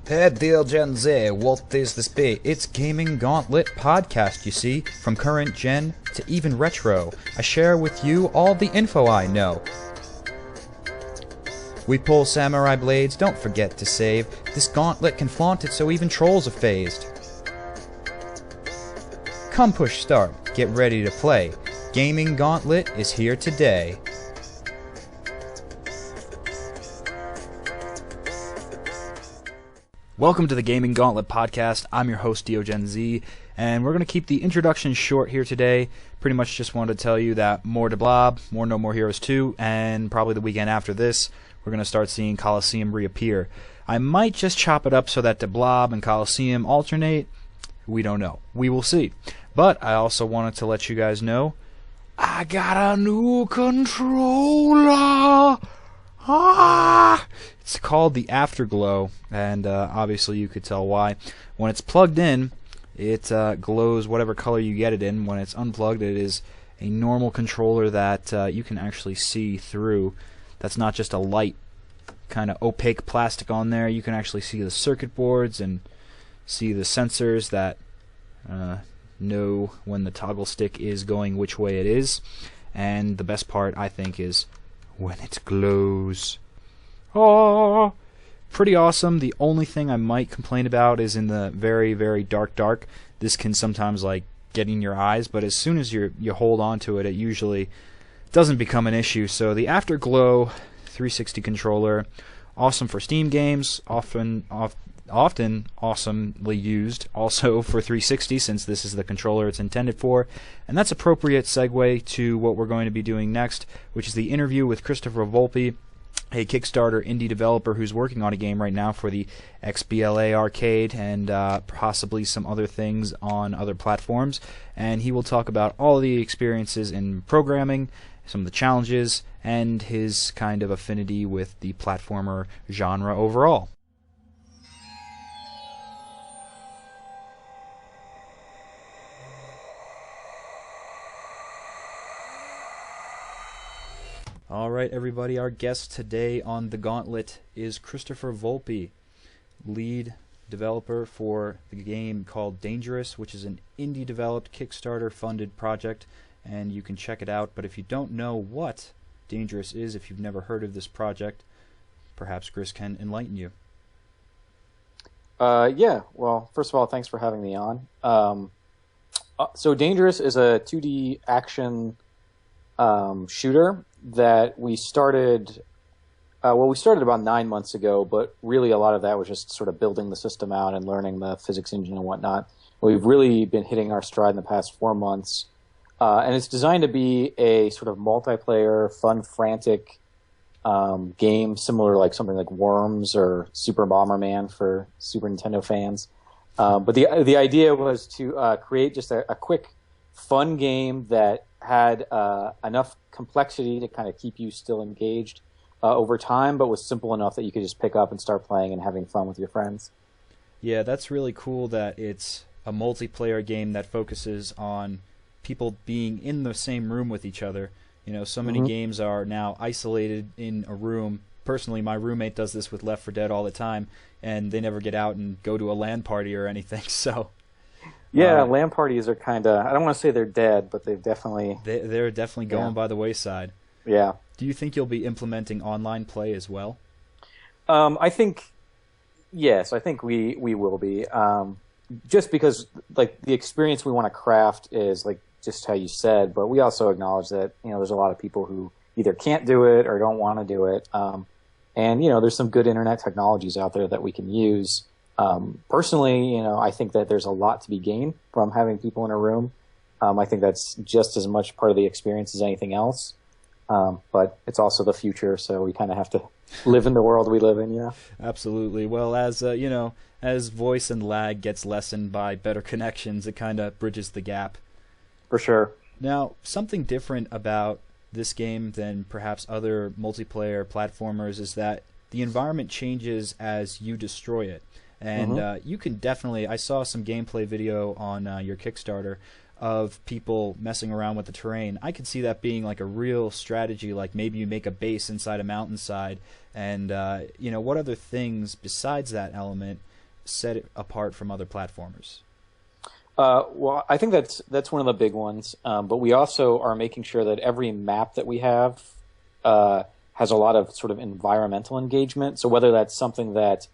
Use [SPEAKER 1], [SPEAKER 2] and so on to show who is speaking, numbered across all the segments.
[SPEAKER 1] Hey, DeoGenZ, what is this be? It's Gaming Gauntlet podcast, you see. From current gen to even retro, I share with you all the info I know. We pull samurai blades, don't forget to save. This gauntlet can flaunt it so even trolls are phased. Come push start, get ready to play. Gaming Gauntlet is here today. Welcome to the Gaming Gauntlet podcast. I'm your host, DeoGenZ, and we're going to keep the introduction short here today. Pretty much just wanted to tell you that more to Blob, more No More Heroes 2, and probably the weekend after this, we're going to start seeing Coliseum reappear. I might just chop it up so that the Blob and Coliseum alternate. We don't know. We will see. But I also wanted to let you guys know I got a new controller. It's called the Afterglow, and obviously you could tell why. When it's plugged in, it glows whatever color you get it in. When it's unplugged, it is a normal controller that you can actually see through. That's not just a light kind of opaque plastic on there. You can actually see the circuit boards and see the sensors that know when the toggle stick is going which way it is. And the best part, I think, is when it glows. Oh, pretty awesome. The only thing I might complain about is in the very, very dark. This can sometimes like get in your eyes, but as soon as you hold on to it, it usually doesn't become an issue. So the Afterglow 360 controller, awesome for Steam games, often awesomely used also for 360 since this is the controller it's intended for. And that's appropriate segue to what we're going to be doing next, which is the interview with Christopher Volpe, a Kickstarter indie developer who's working on a game right now for the XBLA arcade and possibly some other things on other platforms. And he will talk about all the experiences in programming, some of the challenges, and his kind of affinity with the platformer genre overall. Alright everybody, our guest today on the Gauntlet is Christopher Volpe, lead developer for the game called Dangerous, which is an indie developed Kickstarter funded project, and you can check it out. But if you don't know what Dangerous is, if you've never heard of this project, perhaps Chris can enlighten you.
[SPEAKER 2] Yeah, well, first of all, thanks for having me on. So Dangerous is a 2D action shooter that we started about 9 months ago, but really a lot of that was just sort of building the system out and learning the physics engine and whatnot. We've really been hitting our stride in the past 4 months, and it's designed to be a sort of multiplayer, fun, frantic game, similar to like something like Worms or Super Bomberman for Super Nintendo fans. But the idea was to create just a quick, fun game that had enough complexity to kind of keep you still engaged over time, but was simple enough that you could just pick up and start playing and having fun with your friends.
[SPEAKER 1] Yeah, that's really cool that it's a multiplayer game that focuses on people being in the same room with each other. You know, so many games are now isolated in a room. Personally, my roommate does this with Left 4 Dead all the time, and they never get out and go to a LAN party or anything, so...
[SPEAKER 2] Yeah, LAN parties are kind of, I don't want to say they're dead, but they're definitely
[SPEAKER 1] going by the wayside.
[SPEAKER 2] Yeah.
[SPEAKER 1] Do you think you'll be implementing online play as well?
[SPEAKER 2] I think, yes, I think we will be. Just because like the experience we want to craft is like just how you said, but we also acknowledge that, you know, there's a lot of people who either can't do it or don't want to do it. And, you know, there's some good internet technologies out there that we can use. Personally, you know, I think that there's a lot to be gained from having people in a room. I think that's just as much part of the experience as anything else. But it's also the future, so we kind of have to live in the world we live in, you know?
[SPEAKER 1] Absolutely. Well, as, you know, as voice and lag gets lessened by better connections, it kind of bridges the gap.
[SPEAKER 2] For sure.
[SPEAKER 1] Now, something different about this game than perhaps other multiplayer platformers is that the environment changes as you destroy it. And you can definitely, I saw some gameplay video on your Kickstarter of people messing around with the terrain. I could see that being like a real strategy, like maybe you make a base inside a mountainside, and you know, what other things besides that element set it apart from other platformers?
[SPEAKER 2] Well, I think that's one of the big ones. But we also are making sure that every map that we have has a lot of sort of environmental engagement. So whether that's something that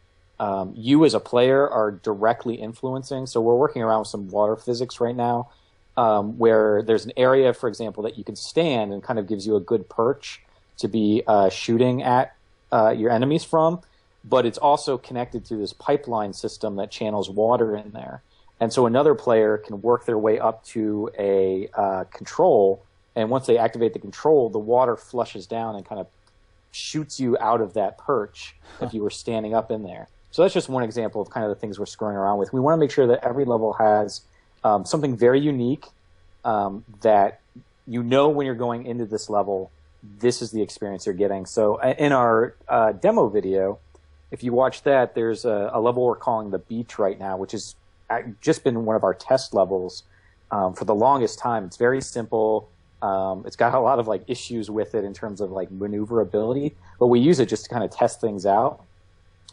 [SPEAKER 2] you as a player are directly influencing. So we're working around with some water physics right now, where there's an area, for example, that you can stand and kind of gives you a good perch to be shooting at your enemies from. But it's also connected to this pipeline system that channels water in there. And so another player can work their way up to a control, and once they activate the control, the water flushes down and kind of shoots you out of that perch if you were standing up in there. So that's just one example of kind of the things we're screwing around with. We want to make sure that every level has something very unique that you know when you're going into this level, this is the experience you're getting. So in our demo video, if you watch that, there's a level we're calling the beach right now, which is just been one of our test levels for the longest time. It's very simple. It's got a lot of like issues with it in terms of like maneuverability, but we use it just to kind of test things out.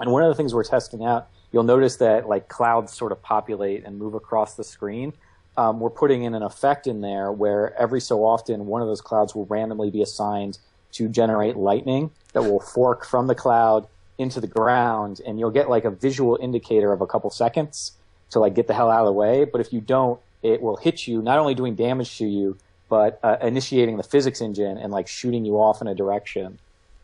[SPEAKER 2] And one of the things we're testing out, you'll notice that like clouds sort of populate and move across the screen. We're putting in an effect in there where every so often one of those clouds will randomly be assigned to generate lightning that will fork from the cloud into the ground, and you'll get like a visual indicator of a couple seconds to like get the hell out of the way. But if you don't, it will hit you, not only doing damage to you, but initiating the physics engine and like shooting you off in a direction.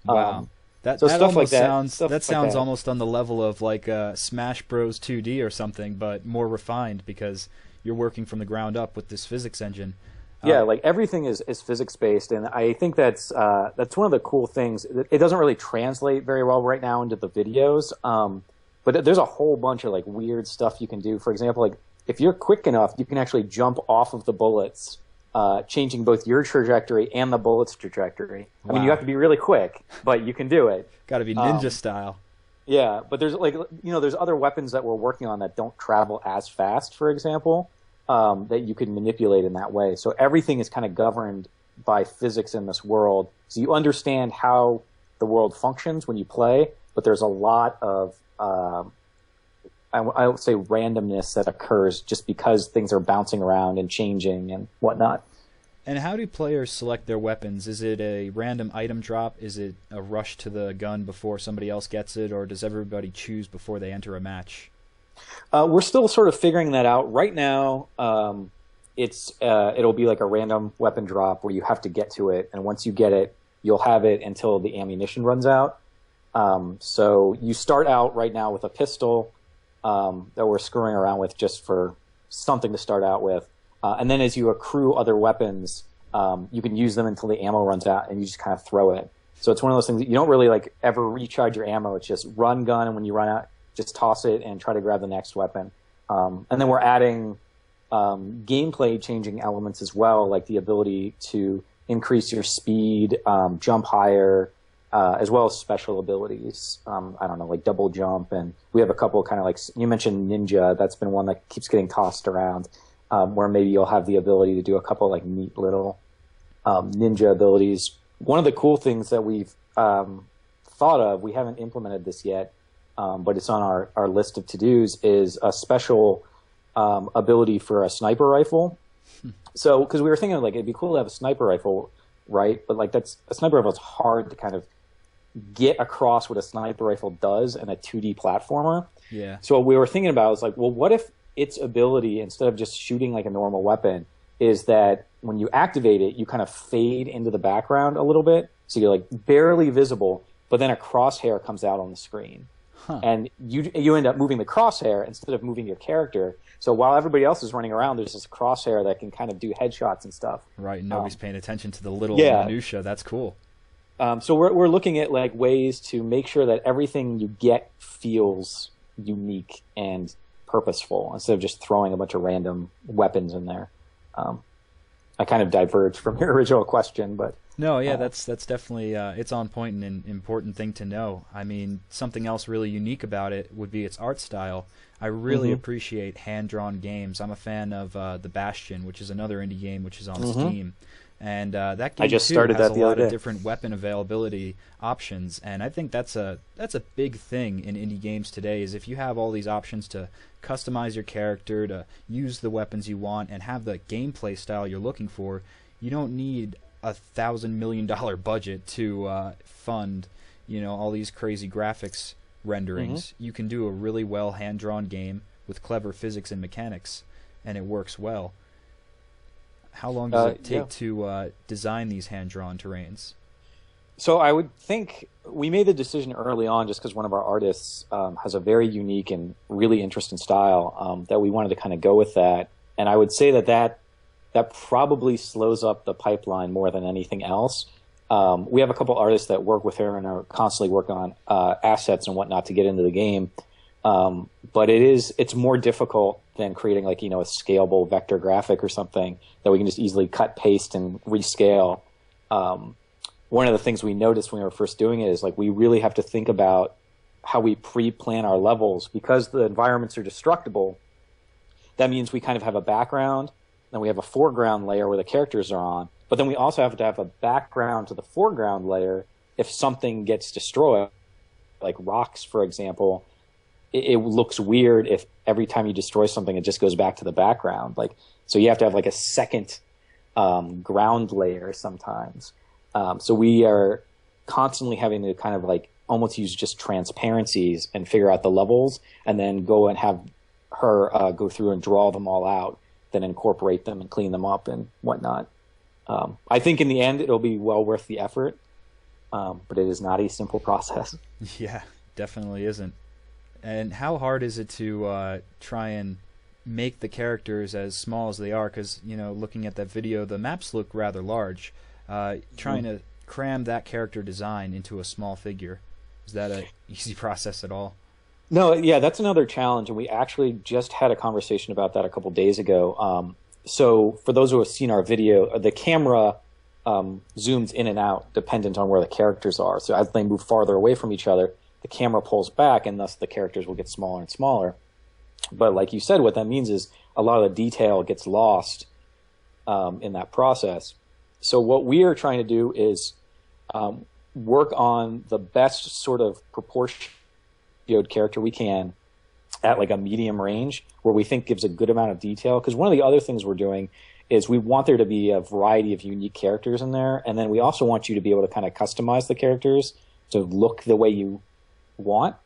[SPEAKER 1] Wow. That sounds almost on the level of like Smash Bros 2D or something, but more refined because you're working from the ground up with this physics engine.
[SPEAKER 2] Yeah, like everything is physics based, and I think that's one of the cool things. It doesn't really translate very well right now into the videos, but there's a whole bunch of like weird stuff you can do. For example, like if you're quick enough, you can actually jump off of the bullets, changing both your trajectory and the bullet's trajectory. Wow. I mean, you have to be really quick, but you can do it.
[SPEAKER 1] Got to be ninja style.
[SPEAKER 2] Yeah, but there's like there's other weapons that we're working on that don't travel as fast, for example, that you can manipulate in that way. So everything is kind of governed by physics in this world. So you understand how the world functions when you play, but there's a lot of I would say randomness that occurs just because things are bouncing around and changing and whatnot.
[SPEAKER 1] And how do players select their weapons? Is it a random item drop? Is it a rush to the gun before somebody else gets it? Or does everybody choose before they enter a match?
[SPEAKER 2] We're still sort of figuring that out. Right now, it'll be like a random weapon drop where you have to get to it. And once you get it, you'll have it until the ammunition runs out. So you start out right now with a pistol that we're screwing around with just for something to start out with. And then as you accrue other weapons, you can use them until the ammo runs out, and you just kind of throw it. So it's one of those things that you don't really like ever recharge your ammo. It's just run gun, and when you run out, just toss it and try to grab the next weapon. And then we're adding gameplay changing elements as well, like the ability to increase your speed, jump higher, as well as special abilities. I don't know, like double jump, and we have a couple kind of like you mentioned ninja. That's been one that keeps getting tossed around, where maybe you'll have the ability to do a couple like neat little ninja abilities. One of the cool things that we've thought of, we haven't implemented this yet, but it's on our list of to-dos, is a special ability for a sniper rifle. So, because we were thinking like it'd be cool to have a sniper rifle, right? But like a sniper rifle is hard to kind of get across what a sniper rifle does in a 2D platformer.
[SPEAKER 1] Yeah.
[SPEAKER 2] So what we were thinking about was like, well, what if its ability, instead of just shooting like a normal weapon, is that when you activate it, you kind of fade into the background a little bit, so you're like barely visible, but then a crosshair comes out on the screen. Huh. And you end up moving the crosshair instead of moving your character. So while everybody else is running around, there's this crosshair that can kind of do headshots and stuff.
[SPEAKER 1] Right, nobody's paying attention to the little minutia. That's cool.
[SPEAKER 2] So we're looking at like ways to make sure that everything you get feels unique and purposeful instead of just throwing a bunch of random weapons in there. I kind of diverged from your original question, but
[SPEAKER 1] no, yeah, that's definitely it's on point and an important thing to know. I mean, something else really unique about it would be its art style. I really appreciate hand-drawn games. I'm a fan of The Bastion, which is another indie game which is on Steam. And that game
[SPEAKER 2] I just
[SPEAKER 1] too
[SPEAKER 2] started
[SPEAKER 1] has
[SPEAKER 2] that
[SPEAKER 1] a
[SPEAKER 2] the other
[SPEAKER 1] lot of
[SPEAKER 2] day.
[SPEAKER 1] different weapon availability options, and I think that's a big thing in indie games today. Is if you have all these options to customize your character, to use the weapons you want, and have the gameplay style you're looking for, you don't need $1,000 million budget to fund, all these crazy graphics renderings. You can do a really well hand-drawn game with clever physics and mechanics, and it works well. How long does it take to design these hand-drawn terrains?
[SPEAKER 2] So I would think we made the decision early on, just because one of our artists has a very unique and really interesting style, that we wanted to kind of go with that. And I would say that probably slows up the pipeline more than anything else. We have a couple artists that work with her and are constantly working on assets and whatnot to get into the game. But it's more difficult than creating a scalable vector graphic or something that we can just easily cut, paste, and rescale. One of the things we noticed when we were first doing it is we really have to think about how we pre-plan our levels, because the environments are destructible. That means we kind of have a background, then we have a foreground layer where the characters are on, but then we also have to have a background to the foreground layer if something gets destroyed, like rocks, for example. It looks weird if every time you destroy something, it just goes back to the background. So you have to have a second ground layer sometimes. So we are constantly having to kind of almost use just transparencies and figure out the levels, and then go and have her go through and draw them all out, then incorporate them and clean them up and whatnot. I think in the end it'll be well worth the effort, but it is not a simple process.
[SPEAKER 1] Yeah, definitely isn't. And how hard is it to try and make the characters as small as they are? Because, looking at that video, the maps look rather large. Trying to cram that character design into a small figure, is that an easy process at all?
[SPEAKER 2] No, yeah, that's another challenge, and we actually just had a conversation about that a couple days ago. So for those who have seen our video, the camera zooms in and out dependent on where the characters are. So as they move farther away from each other, the camera pulls back, and thus the characters will get smaller and smaller. But like you said, what that means is a lot of the detail gets lost in that process. So what we are trying to do is work on the best sort of proportioned character we can at a medium range, where we think gives a good amount of detail. Because one of the other things we're doing is we want there to be a variety of unique characters in there, and then we also want you to be able to kind of customize the characters to look the way you want.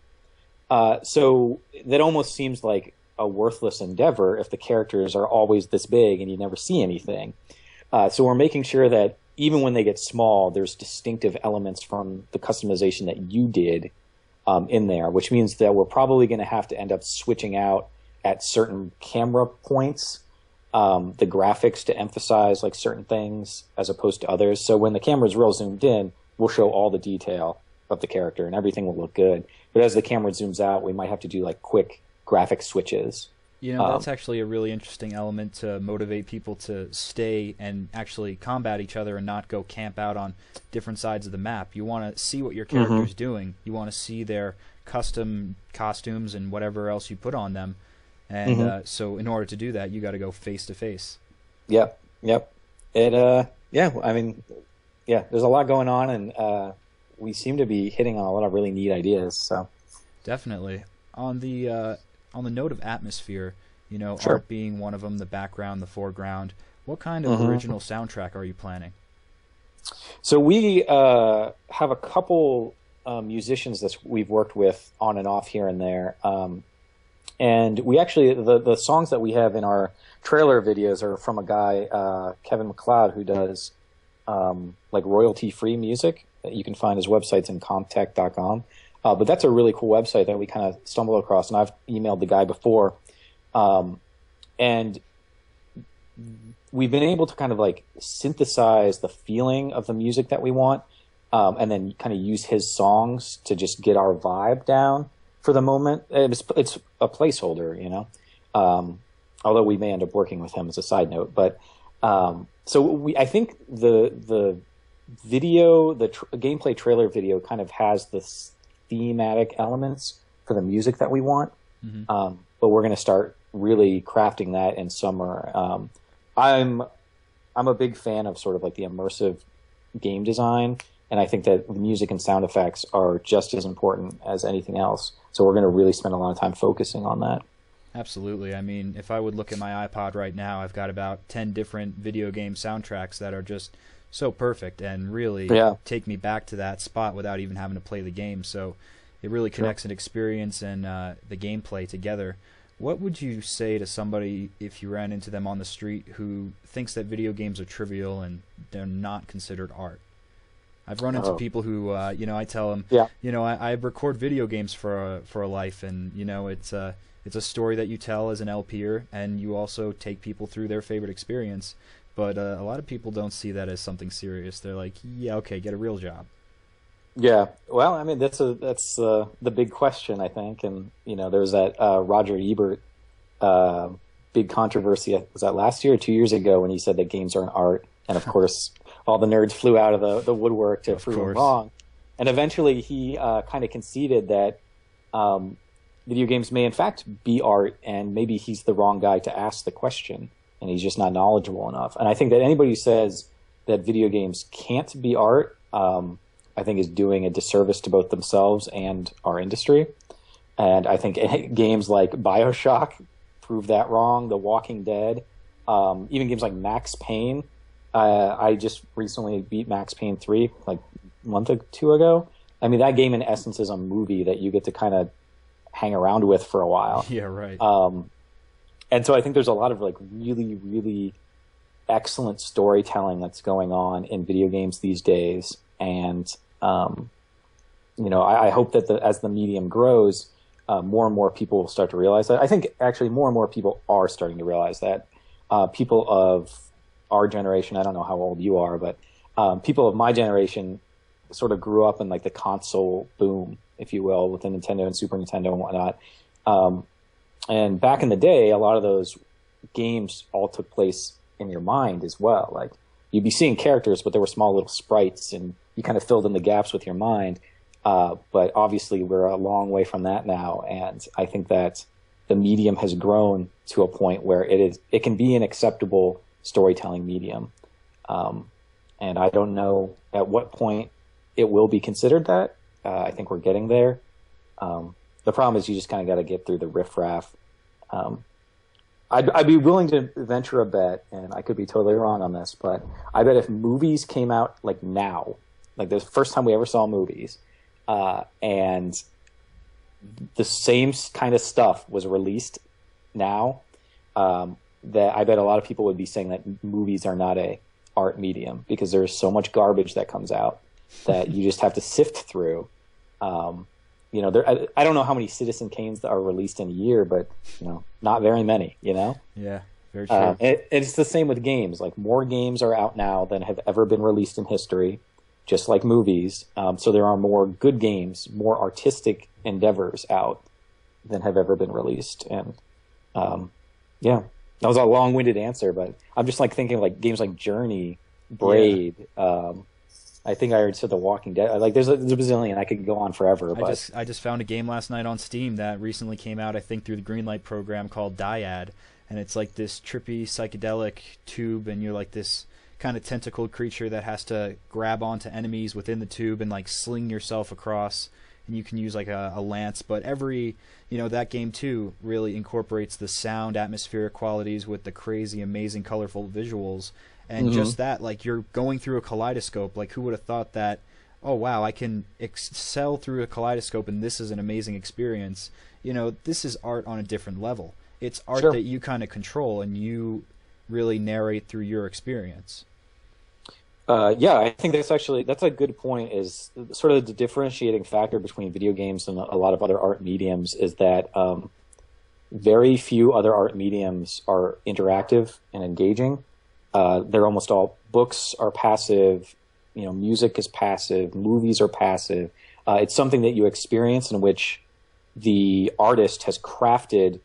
[SPEAKER 2] So that almost seems like a worthless endeavor if the characters are always this big and you never see anything. So we're making sure that even when they get small, there's distinctive elements from the customization that you did in there, which means that we're probably going to have to end up switching out at certain camera points the graphics to emphasize certain things as opposed to others. So when the camera's real zoomed in, we'll show all the detail of the character and everything will look good. But as the camera zooms out, we might have to do quick graphic switches.
[SPEAKER 1] That's actually a really interesting element to motivate people to stay and actually combat each other and not go camp out on different sides of the map. You want to see what your character's doing. You want to see their custom costumes and whatever else you put on them. And so in order to do that, you got to go face to face.
[SPEAKER 2] Yep. There's a lot going on, and we seem to be hitting on a lot of really neat ideas. So
[SPEAKER 1] definitely. On the note of atmosphere,
[SPEAKER 2] Sure.
[SPEAKER 1] Art being one of them, the background, the foreground, what kind of original soundtrack are you planning?
[SPEAKER 2] So we have a couple musicians that we've worked with on and off here and there. And we actually, the songs that we have in our trailer videos are from a guy, Kevin MacLeod, who does royalty-free music. You can find his website's in comptech.com. But that's a really cool website that we kind of stumbled across, and I've emailed the guy before. And we've been able to kind of synthesize the feeling of the music that we want, and then kind of use his songs to just get our vibe down for the moment. It's a placeholder, although we may end up working with him as a side note. But I think the video, the gameplay trailer video kind of has this thematic elements for the music that we want, but we're going to start really crafting that in summer. I'm I'm a big fan of sort of like the immersive game design, and I think that music and sound effects are just as important as anything else. So we're going to really spend a lot of time focusing on that.
[SPEAKER 1] Absolutely. I mean, if I would look at my iPod right now, I've got about 10 different video game soundtracks that are just so perfect and really take me back to that spot without even having to play the game. So it really connects an experience and the gameplay together. What would you say to somebody if you ran into them on the street who thinks that video games are trivial and they're not considered art? I've run into people who, I tell them, I record video games for a life, and it's a story that you tell as an LPer, and you also take people through their favorite experience. But a lot of people don't see that as something serious. They're like, yeah, okay, get a real job.
[SPEAKER 2] Yeah, well, I mean that's the big question, I think, and there's that Roger Ebert big controversy. Was that last year or 2 years ago when he said that games aren't art? And of course, all the nerds flew out of the woodwork to prove him wrong. And eventually, he kind of conceded that video games may in fact be art, and maybe he's the wrong guy to ask the question, and he's just not knowledgeable enough. And I think that anybody who says that video games can't be art, I think is doing a disservice to both themselves and our industry. And I think games like BioShock prove that wrong, The Walking Dead, even games like Max Payne. I just recently beat Max Payne 3 like a month or two ago. I mean, that game in essence is a movie that you get to kind of hang around with for a while.
[SPEAKER 1] Yeah, right.
[SPEAKER 2] And so I think there's a lot of like really, really excellent storytelling that's going on in video games these days. And, I hope that as the medium grows, more and more people will start to realize that. I think actually more and more people are starting to realize that. People of our generation, I don't know how old you are, but people of my generation sort of grew up in like the console boom, if you will, with the Nintendo and Super Nintendo and whatnot. And back in the day, a lot of those games all took place in your mind as well. Like you'd be seeing characters, but there were small little sprites, and you kind of filled in the gaps with your mind. But obviously, we're a long way from that now, and I think that the medium has grown to a point where it can be an acceptable storytelling medium. And I don't know at what point it will be considered that. I think we're getting there. The problem is you just kind of got to get through the riffraff. I'd be willing to venture a bet, and I could be totally wrong on this, but I bet if movies came out like now, like the first time we ever saw movies, and the same kind of stuff was released now, that I bet a lot of people would be saying that movies are not a art medium because there's so much garbage that comes out that you just have to sift through. I don't know how many Citizen Kanes that are released in a year, but not very many.
[SPEAKER 1] Yeah, very true.
[SPEAKER 2] It's the same with games. Like more games are out now than have ever been released in history, just like movies. So there are more good games, more artistic endeavors out than have ever been released. And that was a long-winded answer, but I'm just like thinking of like games like Journey, Braid. Yeah. I think I already said The Walking Dead. Like there's a bazillion. I could go on forever.
[SPEAKER 1] I just found a game last night on Steam that recently came out, I think, through the Greenlight program called Dyad, and it's like this trippy psychedelic tube, and you're like this kind of tentacled creature that has to grab onto enemies within the tube and like sling yourself across, and you can use like a lance. But that game too really incorporates the sound, atmospheric qualities with the crazy, amazing, colorful visuals. And just that, like, you're going through a kaleidoscope. Like, who would have thought that, oh, wow, I can excel through a kaleidoscope and this is an amazing experience. This is art on a different level. It's art that you kind of control and you really narrate through your experience.
[SPEAKER 2] I think that's a good point, is sort of the differentiating factor between video games and a lot of other art mediums is that very few other art mediums are interactive and engaging. They're almost all books are passive, music is passive, movies are passive. It's something that you experience in which the artist has crafted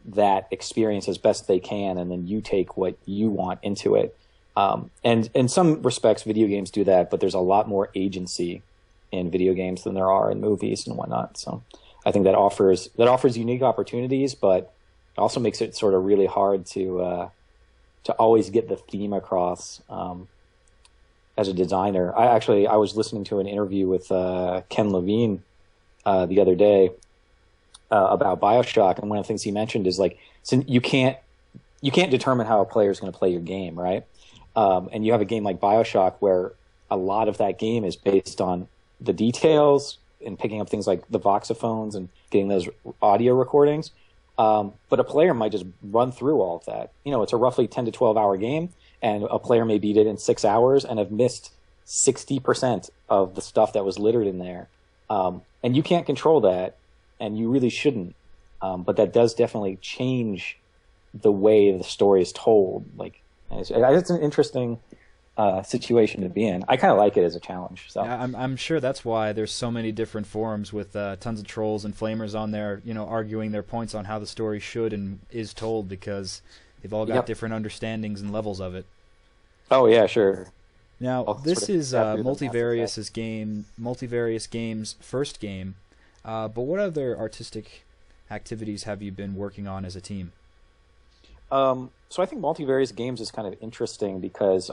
[SPEAKER 2] that experience as best they can, and then you take what you want into it. And in some respects, video games do that, but there's a lot more agency in video games than there are in movies and whatnot. So I think that offers unique opportunities, but it also makes it sort of really hard to to always get the theme across. As a designer, I was listening to an interview with Ken Levine the other day about BioShock, and one of the things he mentioned is like, so you can't determine how a player is going to play your game, right? And you have a game like BioShock where a lot of that game is based on the details and picking up things like the voxophones and getting those audio recordings. But a player might just run through all of that. You know, it's a roughly 10 to 12 hour game, and a player may beat it in 6 hours and have missed 60% of the stuff that was littered in there. And you can't control that, and you really shouldn't. But that does definitely change the way the story is told. Like, it's an interesting situation to be in. I kind of like it as a challenge. So
[SPEAKER 1] yeah, I'm sure that's why there's so many different forums with tons of trolls and flamers on there, you know, arguing their points on how the story should and is told, because they've all got different understandings and levels of it.
[SPEAKER 2] Oh yeah, sure.
[SPEAKER 1] Now this is Multivarious Games' first game, but what other artistic activities have you been working on as a team?
[SPEAKER 2] So I think Multivarious Games is kind of interesting because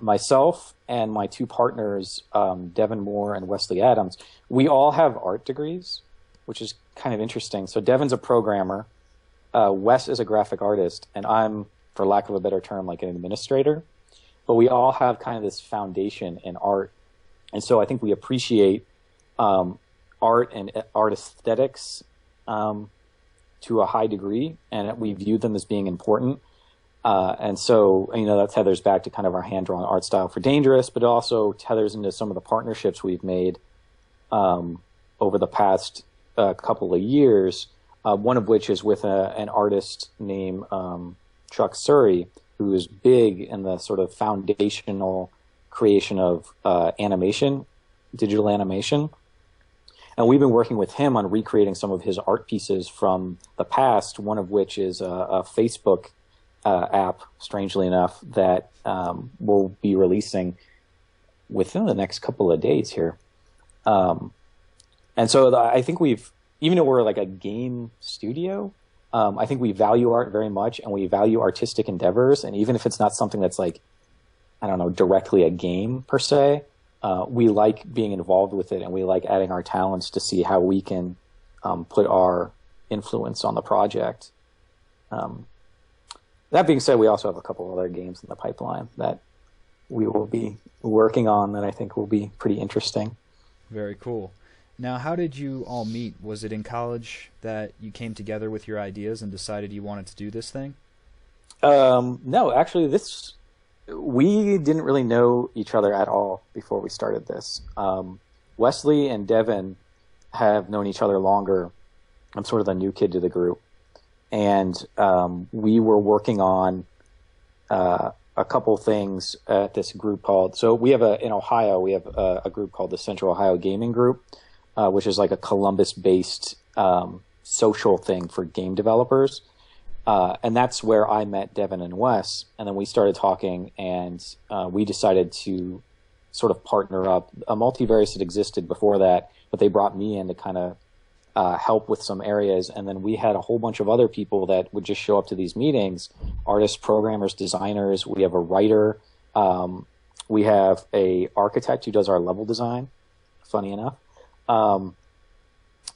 [SPEAKER 2] myself and my two partners, Devin Moore and Wesley Adams, we all have art degrees, which is kind of interesting. So Devin's a programmer, Wes is a graphic artist, and I'm, for lack of a better term, like an administrator. But we all have kind of this foundation in art. And so I think we appreciate art and art aesthetics to a high degree, and we view them as being important. And so, you know, that tethers back to kind of our hand-drawn art style for Dangerous, but it also tethers into some of the partnerships we've made over the past couple of years, one of which is with an artist named Chuck Surrey, who is big in the sort of foundational creation of animation, digital animation. And we've been working with him on recreating some of his art pieces from the past, one of which is a Facebook app, strangely enough, that we'll be releasing within the next couple of days here. And so I think even though we're like a game studio, I think we value art very much, and we value artistic endeavors. And even if it's not something that's like, I don't know, directly a game per se, we like being involved with it, and we like adding our talents to see how we can put our influence on the project. That being said, we also have a couple of other games in the pipeline that we will be working on that I think will be pretty interesting.
[SPEAKER 1] Very cool. Now, how did you all meet? Was it in college that you came together with your ideas and decided you wanted to do this thing?
[SPEAKER 2] No, actually, we didn't really know each other at all before we started this. Wesley and Devin have known each other longer. I'm sort of the new kid to the group. And we were working on a couple things at this group called, so we have in Ohio, we have a group called the Central Ohio Gaming Group, which is like a Columbus-based social thing for game developers. And that's where I met Devin and Wes, and then we started talking, and we decided to sort of partner up. Multivarious had existed before that, but they brought me in to kind of help with some areas, and then we had a whole bunch of other people that would just show up to these meetings, artists, programmers, designers. We have a writer. We have a architect who does our level design, funny enough.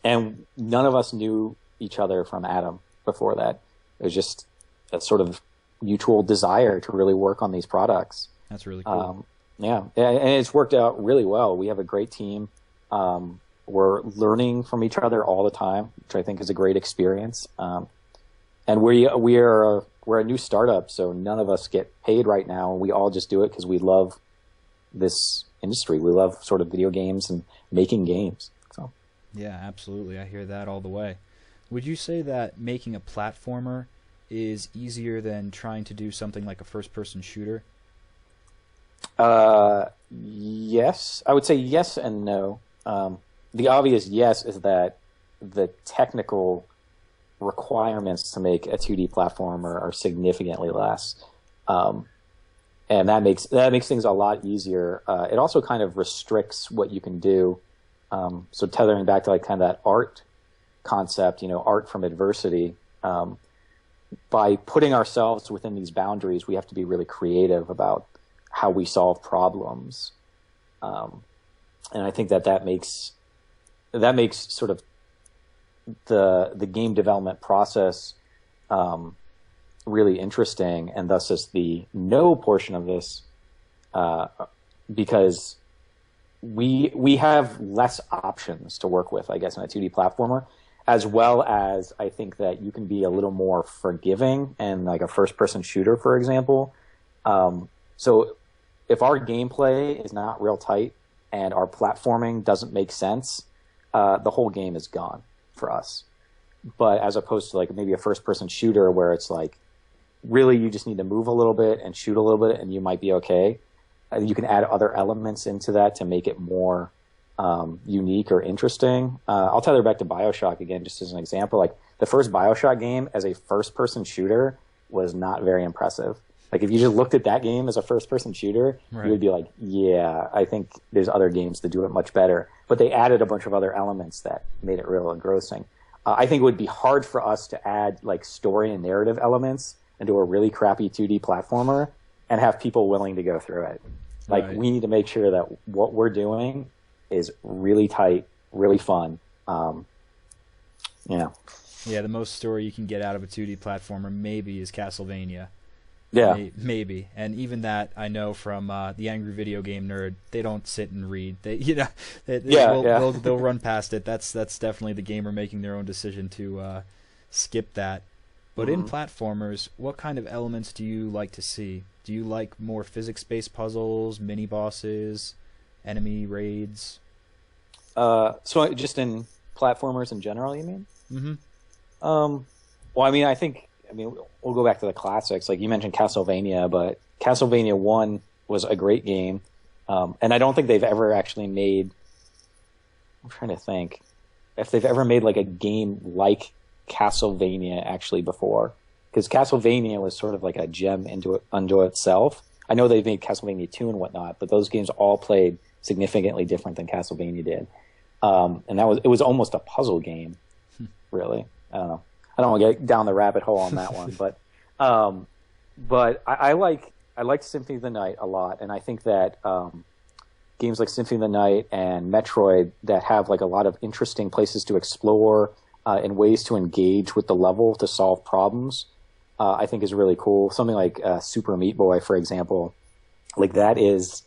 [SPEAKER 2] And none of us knew each other from Adam before that. It was just a sort of mutual desire to really work on these products.
[SPEAKER 1] That's really cool.
[SPEAKER 2] Yeah, and it's worked out really well. We have a great team. We're learning from each other all the time, which I think is a great experience. And we're a new startup, so none of us get paid right now. We all just do it because we love this industry. We love sort of video games and making games. So.
[SPEAKER 1] Yeah, absolutely. I hear that all the way. Would you say that making a platformer is easier than trying to do something like a first-person shooter?
[SPEAKER 2] Yes. I would say yes and no. The obvious yes is that the technical requirements to make a 2D platformer are significantly less. And that makes things a lot easier. It also kind of restricts what you can do. So tethering back to like kind of that art concept, art from adversity. by putting ourselves within these boundaries, we have to be really creative about how we solve problems. And I think that makes sort of the game development process really interesting, and thus is the no portion of this, because we have less options to work with, I guess, in a 2D platformer, as well as I think that you can be a little more forgiving in like a first-person shooter, for example. So if our gameplay is not real tight and our platforming doesn't make sense, the whole game is gone for us. But as opposed to like maybe a first-person shooter where it's like really you just need to move a little bit and shoot a little bit and you might be okay. You can add other elements into that to make it more unique or interesting. I'll tether back to BioShock again, just as an example. Like the first BioShock game as a first-person shooter was not very impressive. Like if you just looked at that game as a first-person shooter, right, you would be like, yeah, I think there's other games that do it much better. But they added a bunch of other elements that made it real engrossing. I think it would be hard for us to add like story and narrative elements into a really crappy 2D platformer and have people willing to go through it. Like we need to make sure that what we're doing is really tight, really fun. Yeah,
[SPEAKER 1] the most story you can get out of a 2D platformer maybe is Castlevania.
[SPEAKER 2] Yeah,
[SPEAKER 1] maybe, and even that I know from the Angry Video Game Nerd. They don't sit and read. They'll run past it. That's definitely the gamer making their own decision to skip that. But in platformers, what kind of elements do you like to see? Do you like more physics-based puzzles, mini-bosses, enemy raids?
[SPEAKER 2] So just in platformers in general, you mean? Mm-hmm. Well, I mean, we'll go back to the classics. Like you mentioned Castlevania, but Castlevania 1 was a great game. And I don't think they've ever actually made... I'm trying to think. If they've ever made like a game like Castlevania actually before. Because Castlevania was sort of like a gem unto itself. I know they've made Castlevania 2 and whatnot, but those games all played significantly different than Castlevania did. And it was almost a puzzle game, really. I don't know. I don't want to get down the rabbit hole on that one, but I liked Symphony of the Night a lot, and I think that games like Symphony of the Night and Metroid that have like a lot of interesting places to explore and ways to engage with the level to solve problems, I think is really cool. Something like Super Meat Boy, for example, like that is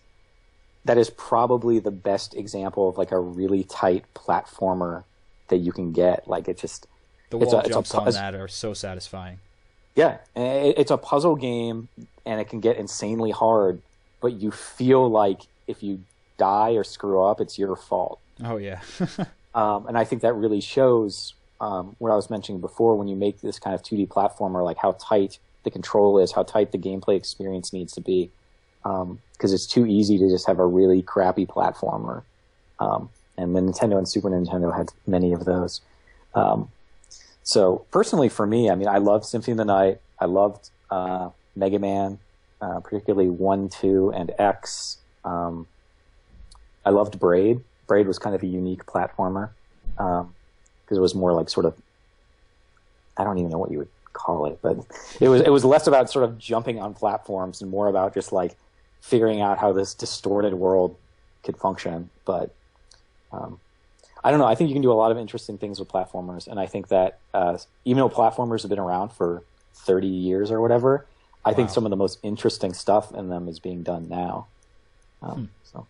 [SPEAKER 2] probably the best example of like a really tight platformer that you can get. Like it just.
[SPEAKER 1] The wall jumps on that are so satisfying.
[SPEAKER 2] Yeah, it's a puzzle game, and it can get insanely hard, but you feel like if you die or screw up, it's your fault.
[SPEAKER 1] Oh, yeah.
[SPEAKER 2] And I think that really shows what I was mentioning before when you make this kind of 2D platformer, like how tight the control is, how tight the gameplay experience needs to be, because it's too easy to just have a really crappy platformer. And the Nintendo and Super Nintendo had many of those. So personally for me, I mean, I loved Symphony of the Night. I loved Mega Man, particularly 1, 2, and X. I loved Braid. Braid was kind of a unique platformer because it was more like sort of, I don't even know what you would call it, but it was less about sort of jumping on platforms and more about just like figuring out how this distorted world could function. But I don't know. I think you can do a lot of interesting things with platformers, and I think that even though platformers have been around for 30 years or whatever, I think some of the most interesting stuff in them is being done now. So,